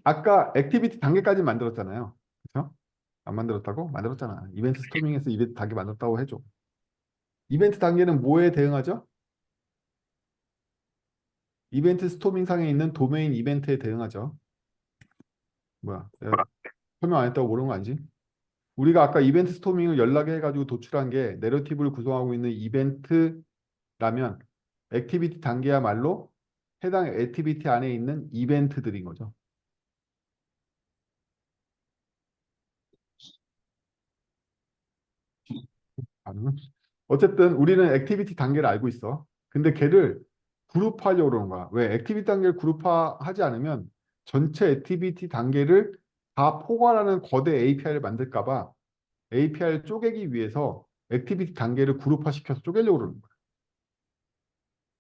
아까 액티비티 단계까지 만들었잖아요. 그렇죠? 안 만들었다고? 만들었잖아. 이벤트 스토밍에서 이벤트 단계 만들었다고 해줘. 이벤트 단계는 뭐에 대응하죠? 이벤트 스토밍 상에 있는 도메인 이벤트에 대응하죠. 뭐야? 내가 설명 안 했다고 모르는 거 아니지? 우리가 아까 이벤트 스토밍을 연락해 가지고 도출한 게 내러티브를 구성하고 있는 이벤트라면 액티비티 단계야말로 해당 액티비티 안에 있는 이벤트들인 거죠. 반응은? 어쨌든 우리는 액티비티 단계를 알고 있어. 근데 걔를 그룹화하려고 그러는 거야. 왜? 액티비티 단계를 그룹화하지 않으면 전체 액티비티 단계를 다 포괄하는 거대 API를 만들까 봐 API를 쪼개기 위해서 액티비티 단계를 그룹화시켜서 쪼개려고 그러는 거야.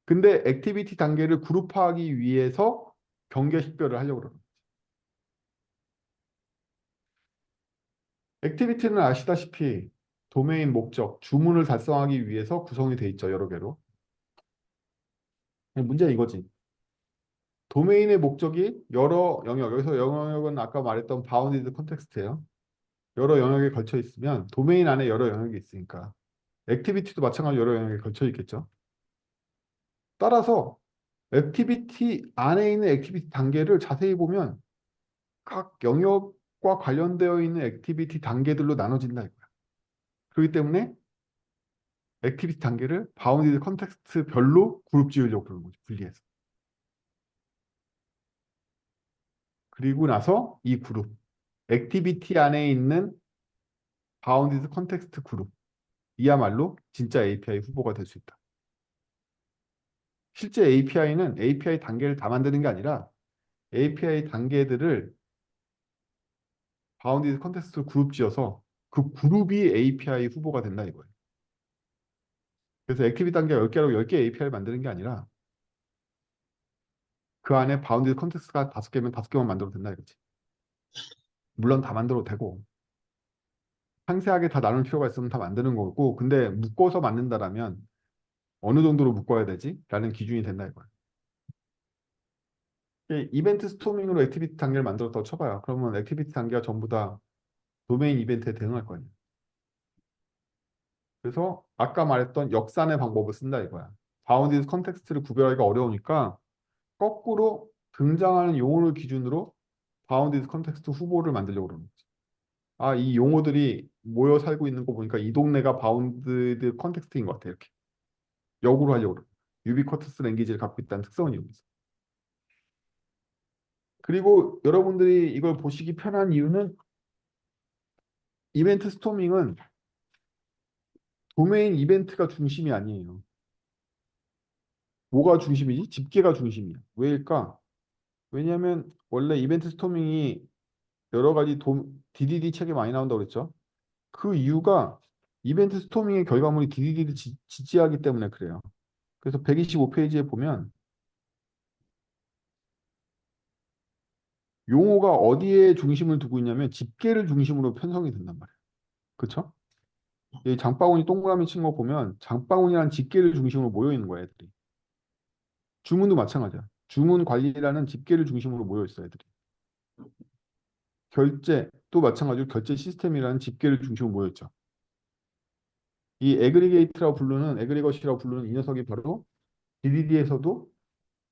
근데 액티비티 단계를 그룹화하기 위해서 경계 식별을 하려고 그러는 거야. 액티비티는 아시다시피 도메인 목적, 주문을 달성하기 위해서 구성이 돼 있죠. 여러 개로. 문제는 이거지. 도메인의 목적이 여러 영역, 여기서 영역은 아까 말했던 바운디드 컨텍스트예요. 여러 영역에 걸쳐 있으면 도메인 안에 여러 영역이 있으니까 액티비티도 마찬가지로 여러 영역에 걸쳐 있겠죠. 따라서 액티비티 안에 있는 액티비티 단계를 자세히 보면 각 영역과 관련되어 있는 액티비티 단계들로 나눠진다 이거야. 그렇기 때문에 액티비티 단계를 바운디드 컨텍스트 별로 그룹 지으려고 그러는 거죠. 분리해서. 그리고 나서 이 그룹, 액티비티 안에 있는 바운디드 컨텍스트 그룹, 이야말로 진짜 API 후보가 될 수 있다. 실제 API는 API 단계를 다 만드는 게 아니라 API 단계들을 바운디드 컨텍스트 그룹 지어서 그 그룹이 API 후보가 된다 이거예요. 그래서 액티비티 단계가 10개라고 10개 API를 만드는 게 아니라 그 안에 바운디드 컨텍스트가 5개면 5개만 만들어도 된다 이거지. 물론 다 만들어도 되고 상세하게 다 나눌 필요가 있으면 다 만드는 거고 근데 묶어서 만든다라면 어느 정도로 묶어야 되지? 라는 기준이 된다 이거야. 이벤트 스토밍으로 액티비티 단계를 만들었다고 쳐봐요. 그러면 액티비티 단계가 전부 다 도메인 이벤트에 대응할 거 아니야. 그래서 아까 말했던 역산의 방법을 쓴다 이거야. 바운디드 컨텍스트를 구별하기가 어려우니까 거꾸로 등장하는 용어를 기준으로 바운디드 컨텍스트 후보를 만들려고 그러는 거지. 아, 이 용어들이 모여 살고 있는 거 보니까 이 동네가 바운디드 컨텍스트인 것 같아 이렇게. 역으로 하려고 그래. 유비쿼터스 랭귀지를 갖고 있다는 특성을 이용해서. 그리고 여러분들이 이걸 보시기 편한 이유는 이벤트 스토밍은 도메인 이벤트가 중심이 아니에요. 뭐가 중심이지? 집계가 중심이야. 왜일까? 왜냐하면 원래 이벤트 스토밍이 여러 가지 DDD 책에 많이 나온다고 그랬죠. 그 이유가 이벤트 스토밍의 결과물이 DDD를 지지하기 때문에 그래요. 그래서 125페이지에 보면 용어가 어디에 중심을 두고 있냐면 집계를 중심으로 편성이 된단 말이에요. 그렇죠? 이 장바구니 동그라미 친 거 보면 장바구니라는 집계를 중심으로 모여 있는 거야, 애들이. 주문도 마찬가지야. 주문 관리라는 집계를 중심으로 모여 있어, 애들이. 결제도 마찬가지로 결제 시스템이라는 집계를 중심으로 모여 있죠. 이 에그리것이라고 부르는 이 녀석이 바로 DDD에서도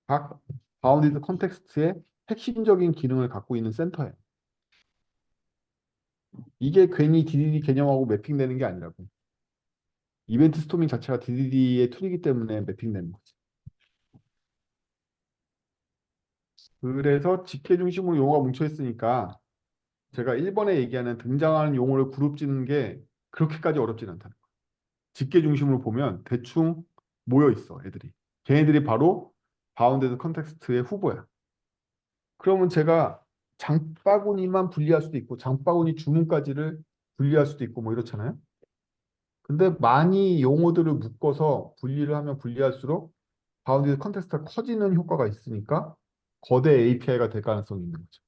각 바운디드 컨텍스트의 핵심적인 기능을 갖고 있는 센터예요. 이게 괜히 DDD 개념하고 매핑되는 게 아니라고. 이벤트 스토밍 자체가 DDD의 툴이기 때문에 매핑되는 거지. 그래서 집계 중심으로 용어가 뭉쳐 있으니까 제가 1번에 얘기하는 등장하는 용어를 그룹 짓는 게 그렇게까지 어렵진 않다는 거예요. 집계 중심으로 보면 대충 모여 있어, 애들이. 걔네들이 바로 바운데드 컨텍스트의 후보야. 그러면 제가 장바구니만 분리할 수도 있고 장바구니 주문까지를 분리할 수도 있고 뭐 이렇잖아요. 근데 많이 용어들을 묶어서 분리를 하면 분리할수록 바운디드 컨텍스트가 커지는 효과가 있으니까 거대 API가 될 가능성이 있는 거죠.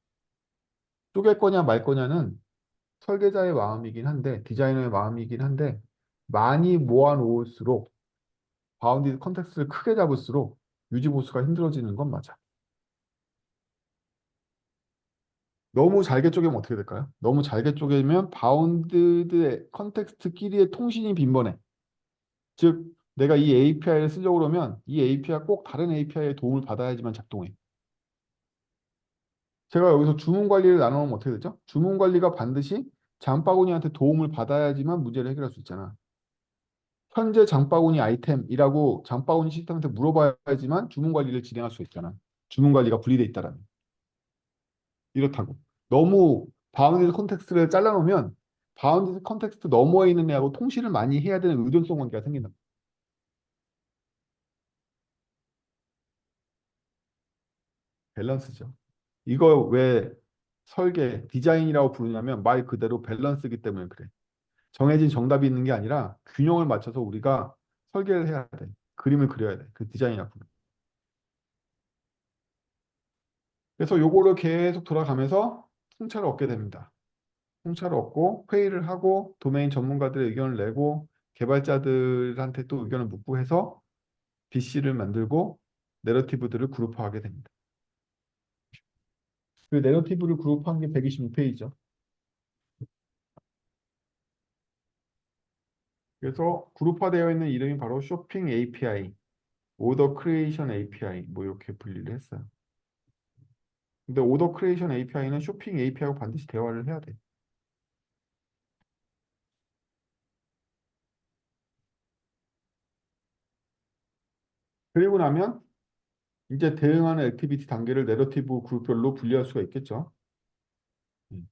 쪼갤 거냐 말 거냐는 설계자의 마음이긴 한데 디자이너의 마음이긴 한데 많이 모아놓을수록 바운디드 컨텍스트를 크게 잡을수록 유지 보수가 힘들어지는 건 맞아. 너무 잘게 쪼개면 어떻게 될까요? 너무 잘게 쪼개면 바운드드 컨텍스트끼리의 통신이 빈번해. 즉, 내가 이 API를 쓰려고 그러면 이 API가 꼭 다른 API의 도움을 받아야지만 작동해. 제가 여기서 주문 관리를 나누면 어떻게 되죠? 주문 관리가 반드시 장바구니한테 도움을 받아야지만 문제를 해결할 수 있잖아. 현재 장바구니 아이템이라고 장바구니 시스템한테 물어봐야지만 주문 관리를 진행할 수 있잖아. 주문 관리가 분리돼 있다라면. 이렇다고. 너무 바운디드 컨텍스트를 잘라놓으면 바운디드 컨텍스트 너머에 있는 애하고 통신을 많이 해야 되는 의존성 관계가 생긴다. 밸런스죠. 이거 왜 디자인이라고 부르냐면 말 그대로 밸런스이기 때문에 그래. 정해진 정답이 있는 게 아니라 균형을 맞춰서 우리가 설계를 해야 돼. 그림을 그려야 돼. 그 디자인이라고. 그래서 요거를 계속 돌아가면서 통찰을 얻게 됩니다. 통찰을 얻고 회의를 하고 도메인 전문가들의 의견을 내고 개발자들한테 또 의견을 묻고 해서 BC를 만들고 내러티브들을 그룹화하게 됩니다. 그 내러티브를 그룹화한 게 126페이지죠. 그래서 그룹화되어 있는 이름이 바로 쇼핑 API, 오더 크리에이션 API 뭐 이렇게 분리를 했어요. 근데 오더 크리에이션 API는 쇼핑 API하고 반드시 대화를 해야 돼. 그리고 나면 이제 대응하는 액티비티 단계를 내러티브 그룹별로 분리할 수가 있겠죠. 음,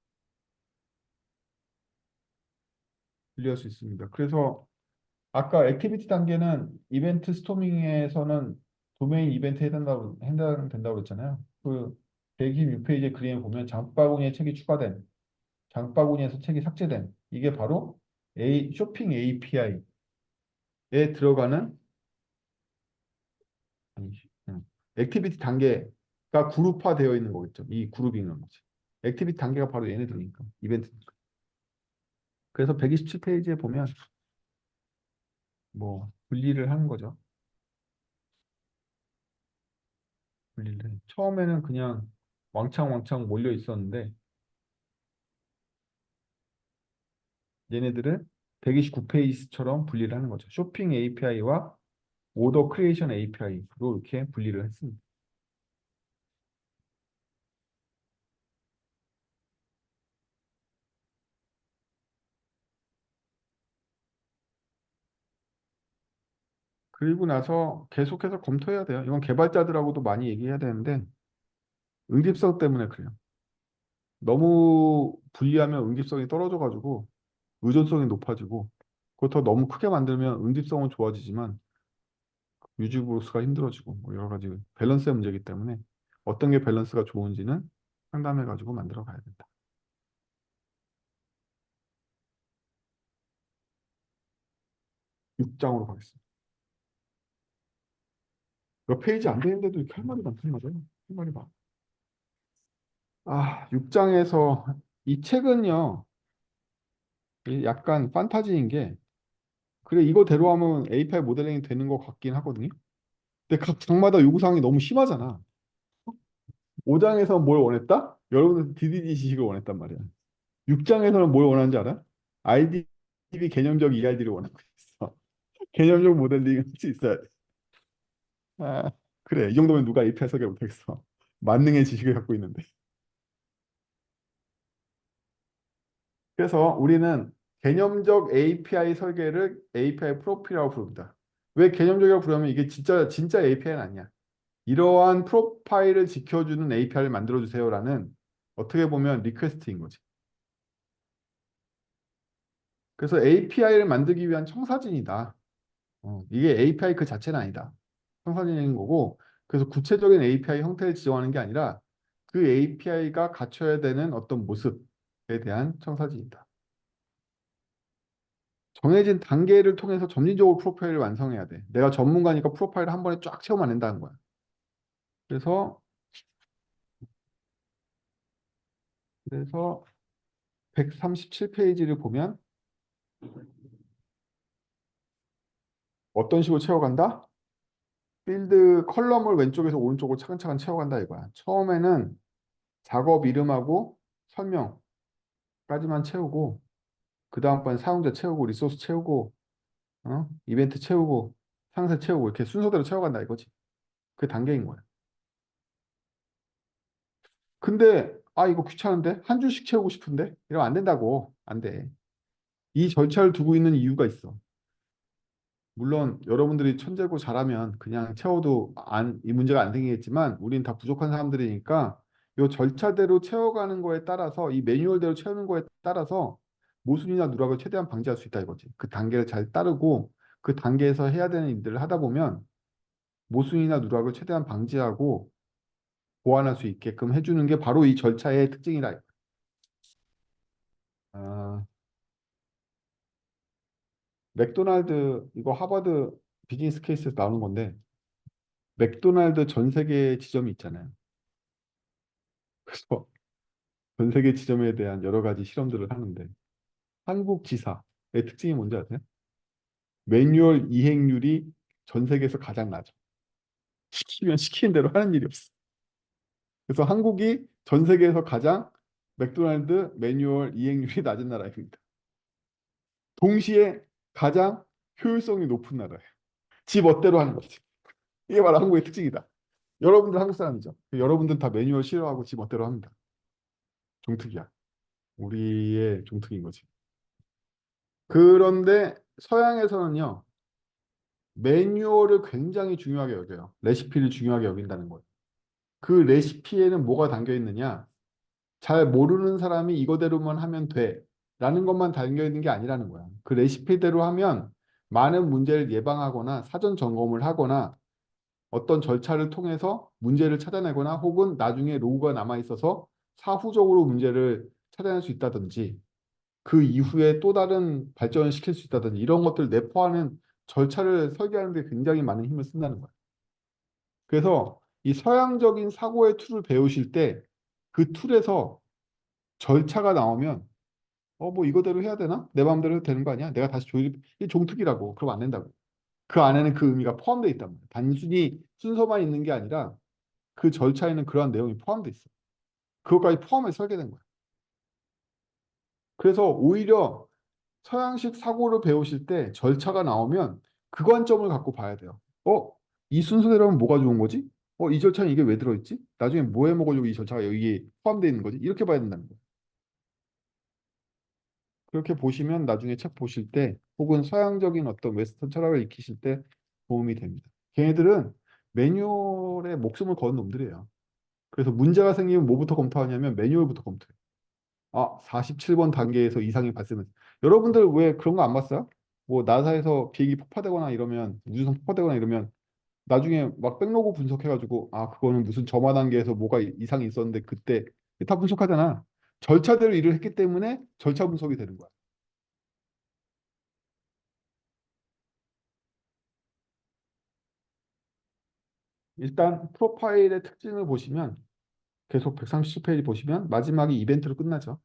분리할 수 있습니다. 그래서 아까 액티비티 단계는 이벤트 스토밍에서는 도메인 이벤트 해당된다고 그랬잖아요. 그 126페이지 그림에 보면 장바구니에 책이 추가된, 장바구니에서 책이 삭제된, 이게 바로 쇼핑 API에 들어가는 아니, 액티비티 단계가 그룹화되어 있는 거겠죠. 이 그룹잉은 거지. 액티비티 단계가 바로 얘네들이니까 이벤트. 그래서 127페이지에 보면 뭐 분리를 하는 거죠. 분리를. 처음에는 그냥 왕창 몰려 있었는데 얘네들은 129페이지처럼 분리를 하는 거죠. 쇼핑 API와 오더 크리에이션 API로 이렇게 분리를 했습니다. 그리고 나서 계속해서 검토해야 돼요. 이건 개발자들하고도 많이 얘기해야 되는데 응집성 때문에 그래요. 너무 분리하면 응집성이 떨어져가지고 의존성이 높아지고 그렇다고 너무 크게 만들면 응집성은 좋아지지만 유지보수가 힘들어지고 뭐 여러 가지 밸런스의 문제이기 때문에 어떤 게 밸런스가 좋은지는 상담해가지고 만들어 가야 된다. 6장으로 가겠습니다. 몇 페이지 안 되는데도 이렇게 할 말이 많단 말이에요. 할 말이 많아. 6장에서 이 책은요, 이 약간 판타지인 게, 그래, 이거대로 하면 API 모델링이 되는 것 같긴 하거든요. 근데 각 장마다 요구사항이 너무 심하잖아. 5장에서 뭘 원했다? 여러분은 DDD 지식을 원했단 말이야. 6장에서는 뭘 원하는지 알아? IDB 개념적 ERD를 원하고 있어. 개념적 모델링을 할 수 있어야 돼. 아, 그래, 이 정도면 누가 API 설계 못하겠어. 만능의 지식을 갖고 있는데. 그래서 우리는 개념적 API 설계를 API 프로필이라고 부릅니다. 왜 개념적이라고 부르면 이게 진짜 API는 아니야. 이러한 프로파일을 지켜주는 API를 만들어 주세요라는 어떻게 보면 리퀘스트인 거지. 그래서 API를 만들기 위한 청사진이다. 이게 API 그 자체는 아니다. 청사진인 거고, 그래서 구체적인 API 형태를 지정하는 게 아니라 그 API가 갖춰야 되는 어떤 모습에 대한 청사진이다. 정해진 단계를 통해서 점진적으로 프로파일을 완성해야 돼. 내가 전문가니까 프로파일을 한 번에 쫙 채우면 안 된다는 거야. 그래서 137페이지를 보면 어떤 식으로 채워간다? 필드 컬럼을 왼쪽에서 오른쪽으로 차근차근 채워간다 이거야. 처음에는 작업 이름하고 설명까지만 채우고 그 다음번에 사용자 채우고 리소스 채우고 이벤트 채우고 상세 채우고 이렇게 순서대로 채워간다 이거지. 그 단계인 거야. 근데 이거 귀찮은데 한 줄씩 채우고 싶은데 이러면 안 된다고. 안 돼. 이 절차를 두고 있는 이유가 있어. 물론 여러분들이 천재고 잘하면 그냥 채워도 이 문제가 안 생기겠지만 우린 다 부족한 사람들이니까 이 절차대로 채워가는 거에 따라서 이 매뉴얼대로 채우는 거에 따라서 모순이나 누락을 최대한 방지할 수 있다 이거지. 그 단계를 잘 따르고 그 단계에서 해야 되는 일들을 하다 보면 모순이나 누락을 최대한 방지하고 보완할 수 있게끔 해주는 게 바로 이 절차의 특징이다. 아, 맥도날드 이거 하버드 비즈니스 케이스에서 나오는 건데 맥도날드 전 세계 지점이 있잖아요. 그래서 전 세계 지점에 대한 여러 가지 실험들을 하는데 한국 지사의 특징이 뭔지 아세요? 매뉴얼 이행률이 전 세계에서 가장 낮아. 시키면 시키는 대로 하는 일이 없어. 그래서 한국이 전 세계에서 가장 맥도날드 매뉴얼 이행률이 낮은 나라입니다. 동시에 가장 효율성이 높은 나라예요. 지 멋대로 하는 거지. 이게 바로 한국의 특징이다. 여러분들 한국 사람이죠. 여러분들은 다 매뉴얼 싫어하고 지 멋대로 합니다. 종특이야. 우리의 종특인 거지. 그런데 서양에서는요, 매뉴얼을 굉장히 중요하게 여겨요. 레시피를 중요하게 여긴다는 거예요. 그 레시피에는 뭐가 담겨 있느냐? 잘 모르는 사람이 이거대로만 하면 돼. 라는 것만 담겨 있는 게 아니라는 거야. 그 레시피대로 하면 많은 문제를 예방하거나 사전 점검을 하거나 어떤 절차를 통해서 문제를 찾아내거나 혹은 나중에 로그가 남아 있어서 사후적으로 문제를 찾아낼 수 있다든지 그 이후에 또 다른 발전을 시킬 수 있다든지 이런 것들을 내포하는 절차를 설계하는 데 굉장히 많은 힘을 쓴다는 거예요. 그래서 이 서양적인 사고의 툴을 배우실 때 그 툴에서 절차가 나오면 뭐 이거대로 해야 되나? 내 마음대로 해도 되는 거 아니야? 내가 다시 조립, 이게 종특이라고. 그럼 안 된다고. 그 안에는 그 의미가 포함되어 있단 말이야. 단순히 순서만 있는 게 아니라 그 절차에는 그러한 내용이 포함되어 있어. 그것까지 포함해서 설계된 거야. 그래서 오히려 서양식 사고를 배우실 때 절차가 나오면 그 관점을 갖고 봐야 돼요. 이 순서대로 하면 뭐가 좋은 거지? 이 절차는 이게 왜 들어있지? 나중에 뭐 해 먹으려고 이 절차가 여기에 포함되어 있는 거지? 이렇게 봐야 된다는 거예요. 그렇게 보시면 나중에 책 보실 때 혹은 서양적인 어떤 웨스턴 철학을 익히실 때 도움이 됩니다. 걔네들은 매뉴얼에 목숨을 거는 놈들이에요. 그래서 문제가 생기면 뭐부터 검토하냐면 매뉴얼부터 검토해요. 47번 단계에서 이상이 발생했어요. 여러분들 왜 그런 거 안 봤어요? 뭐 나사에서 비행기 폭파되거나 이러면 우주선 폭파되거나 이러면 나중에 막 백로그 분석해가지고 그거는 무슨 점화 단계에서 뭐가 이상이 있었는데 그때 다 분석하잖아. 절차대로 일을 했기 때문에 절차 분석이 되는 거야. 일단 프로파일의 특징을 보시면 계속 137페이지 보시면 마지막이 이벤트로 끝나죠.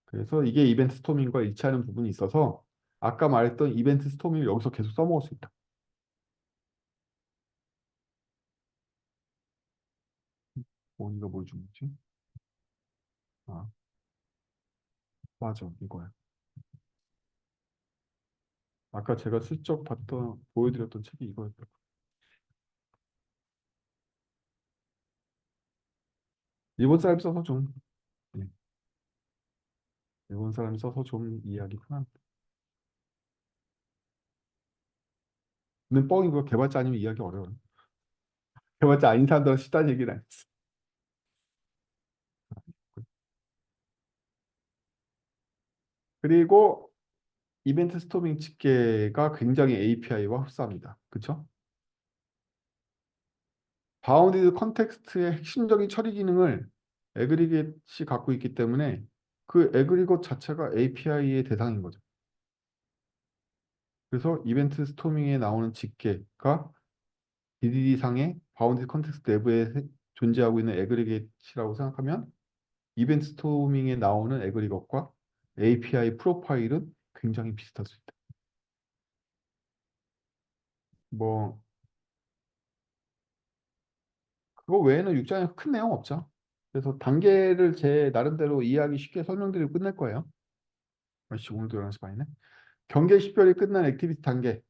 그래서 이게 이벤트 스토밍과 일치하는 부분이 있어서 아까 말했던 이벤트 스토밍을 여기서 계속 써먹을 수 있다. 이거 뭘 준 거지? 아, 맞아. 이거야. 아까 제가 슬쩍 보여드렸던 책이 이거였다. 일본 사람이 써서 좀, 네, 일본 사람이 써서 좀 이해하기 편합니다. 근데 이거 개발자 아니면 이해하기 어려워요. 개발자 아닌 사람들은 쉽다는 얘기는 안 했어. 그리고 이벤트 스토밍 집계가 굉장히 API와 흡사합니다. 그쵸? 바운디드 컨텍스트의 핵심적인 처리 기능을 에그리겟이 갖고 있기 때문에 그 에그리것 자체가 API의 대상인 거죠. 그래서 이벤트 스토밍에 나오는 집계가 DDD상의 바운디드 컨텍스트 내부에 존재하고 있는 에그리겟이라고 생각하면 이벤트 스토밍에 나오는 에그리것과 API 프로파일은 굉장히 비슷할 수 있다. 뭐 그거 외에는 6장에 큰 내용 없죠. 그래서 단계를 제 나름대로 이해하기 쉽게 설명드리고 끝낼 거예요. 아씨 오늘도 11시 반이네. 경계 식별이 끝난 액티비티 단계를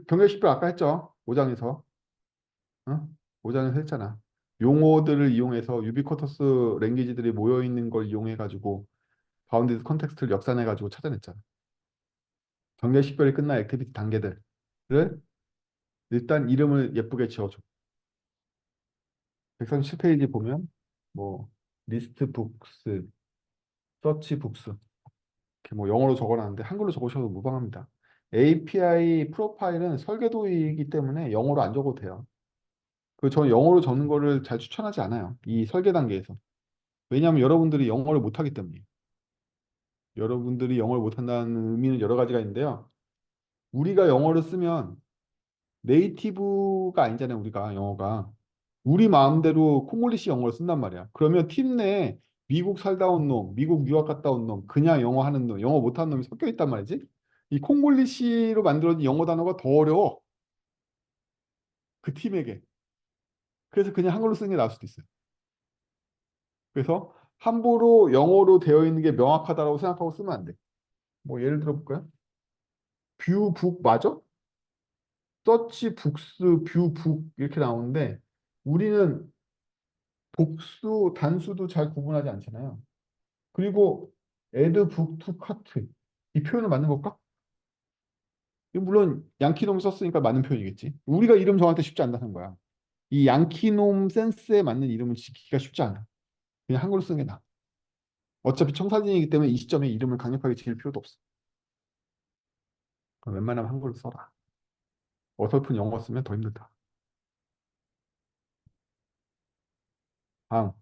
경계 식별 아까 했죠. 5장에서. 어? 5장에서 했잖아. 용어들을 이용해서 유비쿼터스 랭귀지들이 모여 있는 걸 이용해 가지고 바운디드 컨텍스트를 역산해 가지고 찾아냈잖아. 경계 식별이 끝난 액티비티 단계들을 일단 이름을 예쁘게 지어줘. 137페이지 보면 뭐 리스트 북스, 서치 북스 이렇게 뭐 영어로 적어놨는데 한글로 적으셔도 무방합니다. API 프로파일은 설계도이기 때문에 영어로 안 적어도 돼요. 저는 영어로 적는 거를 잘 추천하지 않아요. 이 설계 단계에서. 왜냐하면 여러분들이 영어를 못하기 때문이에요. 여러분들이 영어를 못한다는 의미는 여러 가지가 있는데요. 우리가 영어를 쓰면 네이티브가 아니잖아요. 우리가 영어가. 우리 마음대로 콩글리시 영어를 쓴단 말이야. 그러면 팀 내에 미국 살다 온 놈, 미국 유학 갔다 온 놈, 그냥 영어 하는 놈, 영어 못하는 놈이 섞여 있단 말이지. 이 콩글리시로 만들어진 영어 단어가 더 어려워. 그 팀에게. 그래서 그냥 한글로 쓰는 게 나을 수도 있어요. 그래서 함부로 영어로 되어 있는 게 명확하다고 생각하고 쓰면 안 돼. 뭐 예를 들어 볼까요? 뷰, 북 맞아? 서치, 북스, 뷰, 북 이렇게 나오는데 우리는 복수, 단수도 잘 구분하지 않잖아요. 그리고 add book to cart 이 표현은 맞는 걸까? 물론 양키놈 썼으니까 맞는 표현이겠지. 우리가 이름 정할 때 쉽지 않다는 거야. 이 양키놈 센스에 맞는 이름을 짓기가 쉽지 않아. 그냥 한글로 쓰는 게 나아. 어차피 청사진이기 때문에 이 시점에 이름을 강력하게 지을 필요도 없어. 웬만하면 한글로 써라. 어설픈 영어 쓰면 더 힘들다. 다음,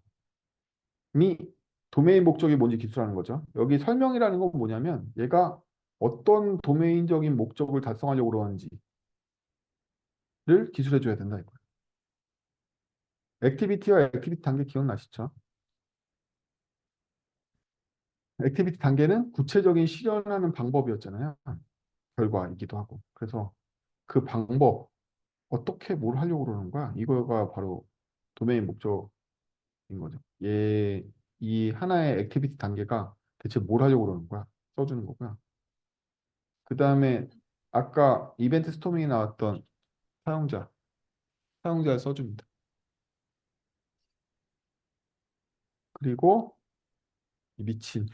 미 도메인 목적이 뭔지 기술하는 거죠. 여기 설명이라는 건 뭐냐면 얘가 어떤 도메인적인 목적을 달성하려고 그러는지를 기술해 줘야 된다 이거예요. 액티비티와 액티비티 단계 기억나시죠? 액티비티 단계는 구체적인 실현하는 방법이었잖아요. 결과이기도 하고. 그래서 그 방법, 어떻게 뭘 하려고 그러는 거야? 이거가 바로 도메인 목적인 거죠. 이 하나의 액티비티 단계가 대체 뭘 하려고 그러는 거야? 써주는 거고요. 그 다음에 아까 이벤트 스토밍에 나왔던 사용자를 써줍니다. 그리고 이 미친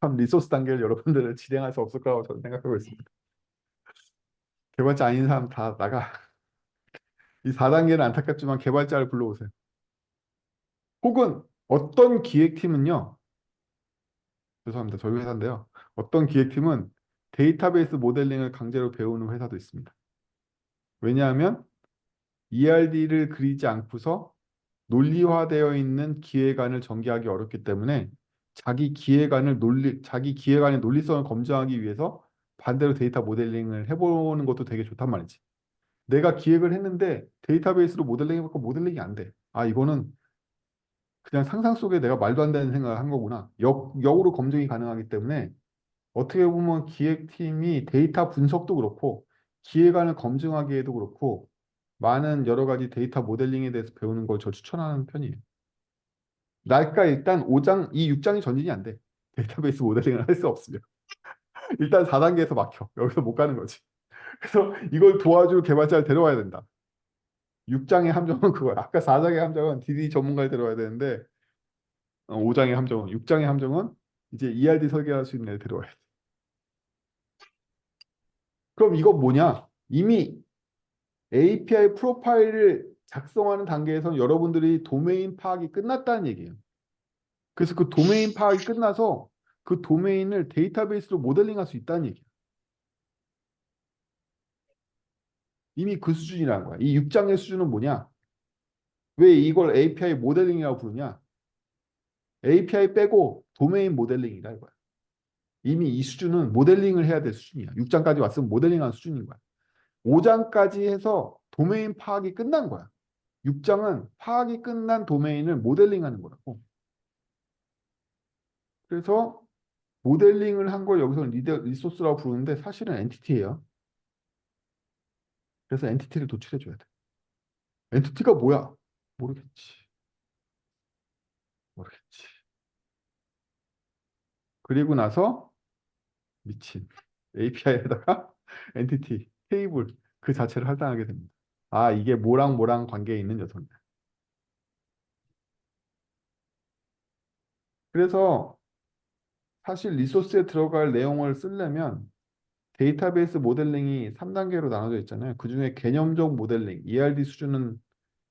참 리소스 단계를 여러분들은 진행할 수 없을 거라고 저는 생각하고 있습니다. 개발자 아닌 사람 다 나가. 이 4단계는 안타깝지만 개발자를 불러오세요. 혹은 어떤 기획팀은요, 죄송합니다. 저희 회사인데요. 어떤 기획팀은 데이터베이스 모델링을 강제로 배우는 회사도 있습니다. 왜냐하면 ERD를 그리지 않고서 논리화되어 있는 기획안을 전개하기 어렵기 때문에 자기 기획안의 논리성을 검증하기 위해서 반대로 데이터 모델링을 해보는 것도 되게 좋단 말이지. 내가 기획을 했는데 데이터베이스로 모델링 해볼까 모델링이 안 돼. 아, 이거는 그냥 상상 속에 내가 말도 안 되는 생각을 한 거구나. 역으로 검증이 가능하기 때문에 어떻게 보면 기획팀이 데이터 분석도 그렇고 기획안을 검증하기에도 그렇고 많은 여러 가지 데이터 모델링에 대해서 배우는 걸 저 추천하는 편이에요. 날까 일단 5장, 이 6장이 전진이 안 돼. 데이터베이스 모델링을 할 수 없으면. 일단 4단계에서 막혀. 여기서 못 가는 거지. 그래서 이걸 도와줄 개발자를 데려와야 된다. 6장의 함정은 그거야. 아까 4장의 함정은 DD 전문가를 데려와야 되는데 5장의 함정은 6장의 함정은 이제 ERD 설계할 수 있는 애를 데려와야 돼. 그럼 이거 뭐냐? 이미 API 프로파일을 작성하는 단계에서 여러분들이 도메인 파악이 끝났다는 얘기예요. 그래서 그 도메인 파악이 끝나서 그 도메인을 데이터베이스로 모델링할 수 있다는 얘기예요. 이미 그 수준이라는 거야. 이 6장의 수준은 뭐냐? 왜 이걸 API 모델링이라고 부르냐? API 빼고 도메인 모델링이다 이거야. 이미 이 수준은 모델링을 해야 될 수준이야. 6장까지 왔으면 모델링하는 수준인 거야. 5장까지 해서 도메인 파악이 끝난 거야. 6장은 파악이 끝난 도메인을 모델링하는 거라고. 그래서 모델링을 한 걸 여기서 리소스라고 부르는데 사실은 엔티티예요. 그래서 엔티티를 도출해 줘야 돼. 엔티티가 뭐야? 모르겠지. 모르겠지. 그리고 나서 미친 API에다가 엔티티, 테이블 그 자체를 할당하게 됩니다. 아, 이게 뭐랑 뭐랑 관계에 있는 녀석이다. 그래서 사실 리소스에 들어갈 내용을 쓰려면 데이터베이스 모델링이 3단계로 나눠져 있잖아요. 그중에 개념적 모델링, ERD 수준은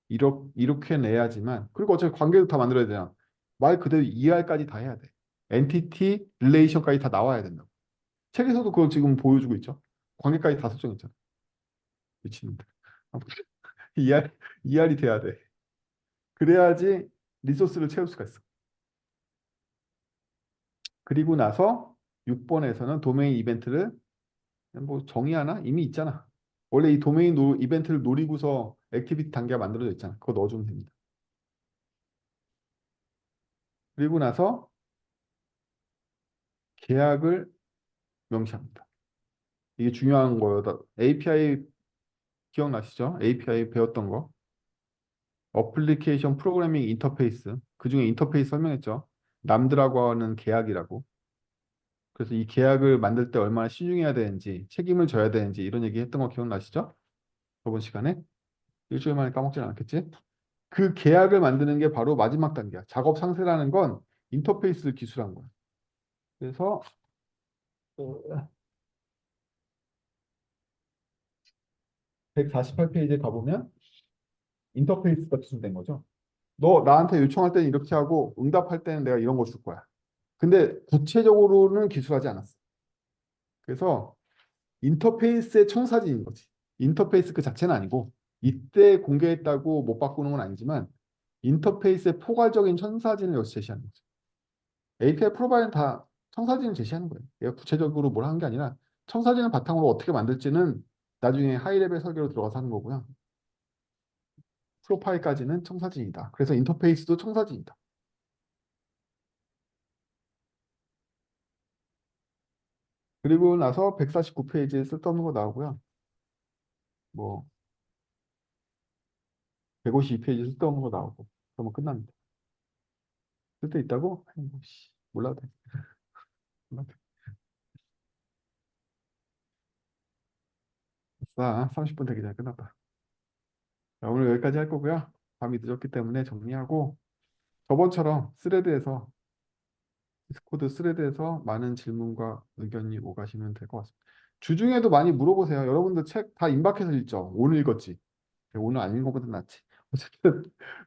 이렇게 내야지만 그리고 어차피 관계도 다 만들어야 되잖아. 말 그대로 ER까지 다 해야 돼. 엔티티, 릴레이션까지 다 나와야 된다고. 책에서도 그걸 지금 보여주고 있죠. 관계까지 다 설정했잖아. 미친놈들. ER, ER이 돼야 돼. 그래야지 리소스를 채울 수가 있어. 그리고 나서 6번에서는 도메인 이벤트를 뭐 정의하나? 이미 있잖아. 원래 이 도메인 이벤트를 노리고서 액티비티 단계가 만들어져 있잖아. 그거 넣어주면 됩니다. 그리고 나서 계약을 명시합니다. 이게 중요한 거다. API 기억나시죠? API 배웠던 거. 어플리케이션 프로그래밍 인터페이스. 그중에 인터페이스 설명했죠. 남들하고 하는 계약이라고. 그래서 이 계약을 만들 때 얼마나 신중해야 되는지, 책임을 져야 되는지 이런 얘기 했던 거 기억나시죠? 저번 시간에? 일주일 만에 까먹진 않았겠지? 그 계약을 만드는 게 바로 마지막 단계야. 작업 상세라는 건 인터페이스를 기술한 거야. 그래서 148페이지에 가보면 인터페이스가 기술된 거죠. 너 나한테 요청할 때는 이렇게 하고 응답할 때는 내가 이런 거 줄 거야. 근데 구체적으로는 기술하지 않았어. 그래서 인터페이스의 청사진인 거지. 인터페이스 그 자체는 아니고 이때 공개했다고 못 바꾸는 건 아니지만 인터페이스의 포괄적인 청사진을 여기서 제시하는 거죠. API 프로바이더는 다 청사진을 제시하는 거예요. 얘가 구체적으로 뭘 하는 게 아니라 청사진을 바탕으로 어떻게 만들지는 나중에 하이레벨 설계로 들어가서 하는 거고요. 프로파일까지는 청사진이다. 그래서 인터페이스도 청사진이다. 그리고 나서 149페이지에 쓸데없는 거 나오고요. 뭐 152페이지 쓸데없는 거 나오고 그러면 끝납니다. 쓸데 있다고? 아니, 뭐, 몰라도 돼. 몰라도 돼. 아싸, 30분 되기 전에 끝났다. 자, 오늘 여기까지 할 거고요. 밤이 늦었기 때문에 정리하고 저번처럼 스레드에서 디스코드 스레드에서 많은 질문과 의견이 오가시면 될 것 같습니다. 주중에도 많이 물어보세요. 여러분들 책 다 임박해서 읽죠. 오늘 읽었지. 오늘 안 읽은 것보다 낫지. 어쨌든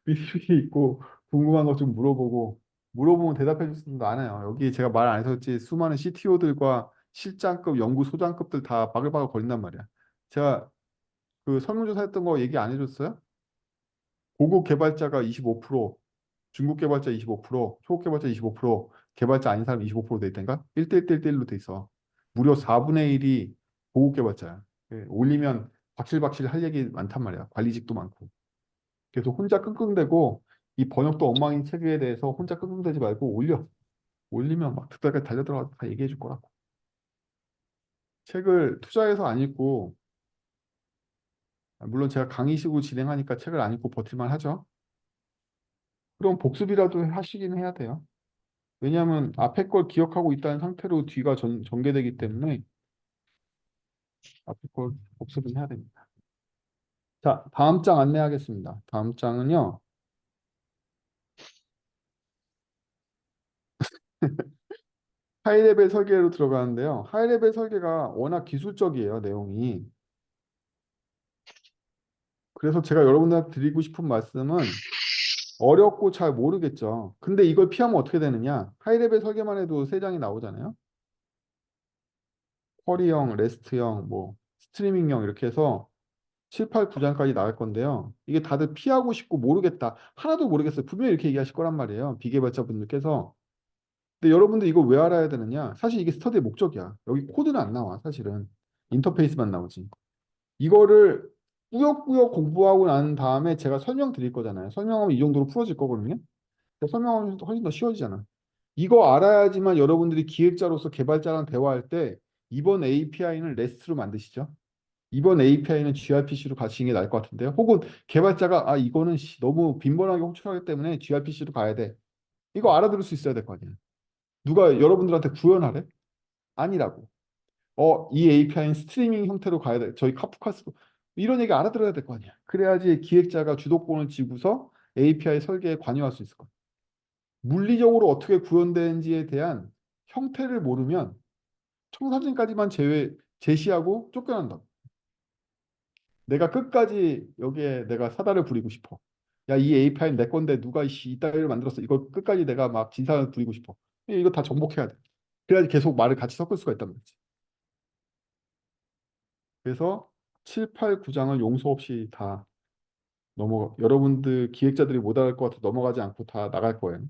미리 읽고 궁금한 거 좀 물어보고 물어보면 대답해 줄 수도 많아요. 여기 제가 말 안 해서 그렇지 수많은 CTO들과 실장급, 연구소장급들 다 바글바글 거린단 말이야. 제가 그 설문조사 했던 거 얘기 안 해줬어요? 고급 개발자가 25%, 중국 개발자 25%, 초급 개발자 25%, 개발자 아닌 사람 25%돼 있다니까? 1대1대1로 돼 있어. 무려 4분의 1이 고급 개발자야. 예, 올리면 박실박실 할 얘기 많단 말이야. 관리직도 많고. 그래서 혼자 끙끙대고 이 번역도 엉망인 체계에 대해서 혼자 끙끙대지 말고 올려. 올리면 막 득달까지 달려들어가 다 얘기해 줄 거라고. 책을 투자해서 안 읽고 물론 제가 강의식으로 진행하니까 책을 안 읽고 버틸만 하죠. 그럼 복습이라도 하시긴 해야 돼요. 왜냐하면 앞에 걸 기억하고 있다는 상태로 뒤가 전개되기 때문에 앞에 걸 복습은 해야 됩니다. 자, 다음 장 안내하겠습니다. 다음 장은요. 하이레벨 설계로 들어가는데요. 하이레벨 설계가 워낙 기술적이에요, 내용이. 그래서 제가 여러분들한테 드리고 싶은 말씀은 어렵고 잘 모르겠죠. 근데 이걸 피하면 어떻게 되느냐? 하이레벨 설계만 해도 세 장이 나오잖아요. 쿼리형, 레스트형, 뭐 스트리밍형 이렇게 해서 7, 8, 9장까지 나갈 건데요. 이게 다들 피하고 싶고 모르겠다. 하나도 모르겠어요. 분명히 이렇게 얘기하실 거란 말이에요. 비개발자분들께서. 근데 여러분들 이거 왜 알아야 되느냐? 사실 이게 스터디의 목적이야. 여기 코드는 안 나와, 사실은. 인터페이스만 나오지. 이거를 꾸역꾸역 공부하고 난 다음에 제가 설명드릴 거잖아요. 설명하면 이 정도로 풀어질 거거든요. 설명하면 훨씬 더 쉬워지잖아. 이거 알아야지만 여러분들이 기획자로서 개발자랑 대화할 때 이번 API는 REST로 만드시죠. 이번 API는 gRPC로 가시는 게 나을 것 같은데요. 혹은 개발자가 아 이거는 너무 빈번하게 호출하기 때문에 gRPC로 가야 돼. 이거 알아들을 수 있어야 될 거 아니에요. 누가 여러분들한테 구현하래? 아니라고. 이 API는 스트리밍 형태로 가야 돼. 저희 카프카스로 이런 얘기 알아들어야 될 거 아니야. 그래야지 기획자가 주도권을 쥐고서 API 설계에 관여할 수 있을 거야. 물리적으로 어떻게 구현되는지에 대한 형태를 모르면 청사진까지만 제시하고 쫓겨난다. 내가 끝까지 여기에 내가 사다를 부리고 싶어. 야, 이 API는 내 건데 누가 이따위를 만들었어. 이걸 끝까지 내가 막 진상을 부리고 싶어. 이거 다 정복해야 돼. 그래야지 계속 말을 같이 섞을 수가 있단 말이지. 그래서 7, 8, 9장을 용서 없이 다 여러분들 기획자들이 못 알아갈 것 같아 넘어가지 않고 다 나갈 거예요.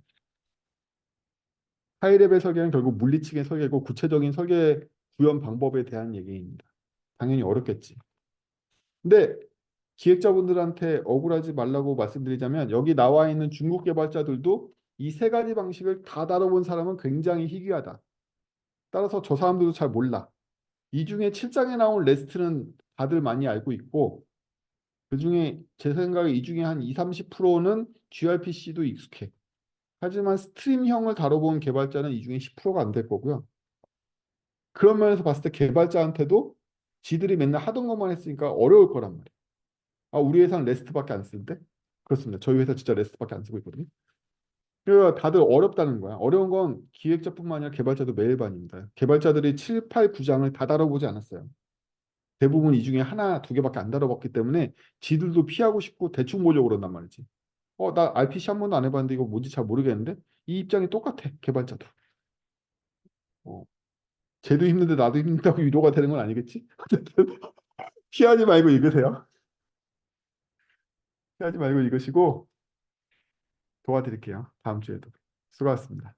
하이레벨 설계는 결국 물리층의 설계고 구체적인 설계 구현 방법에 대한 얘기입니다. 당연히 어렵겠지. 근데 기획자분들한테 억울하지 말라고 말씀드리자면 여기 나와 있는 중국 개발자들도 이 세 가지 방식을 다 다뤄본 사람은 굉장히 희귀하다. 따라서 저 사람들도 잘 몰라. 이 중에 7장에 나온 레스트는 다들 많이 알고 있고 그중에 제 생각에 이 중에 한 2, 30%는 gRPC도 익숙해. 하지만 스트림형을 다뤄본 개발자는 이 중에 10%가 안 될 거고요. 그런 면에서 봤을 때 개발자한테도 지들이 맨날 하던 것만 했으니까 어려울 거란 말이에요. 아, 우리 회사는 레스트밖에 안 쓰는데? 그렇습니다. 저희 회사 진짜 레스트밖에 안 쓰고 있거든요. 그러니까 다들 어렵다는 거야. 어려운 건 기획자뿐만 아니라 개발자도 매일 반입니다. 개발자들이 7, 8, 9장을 다 다뤄보지 않았어요. 대부분 이 중에 하나, 두 개밖에 안 다뤄봤기 때문에 지들도 피하고 싶고 대충 보려고 그런단 말이지. 나 RPC 한 번도 안 해봤는데 이거 뭔지 잘 모르겠는데? 이 입장이 똑같아, 개발자도. 어, 쟤도 힘든데 나도 힘들다고 위로가 되는 건 아니겠지? 어쨌든 피하지 말고 읽으세요. 피하지 말고 읽으시고 도와드릴게요. 다음 주에도. 수고하셨습니다.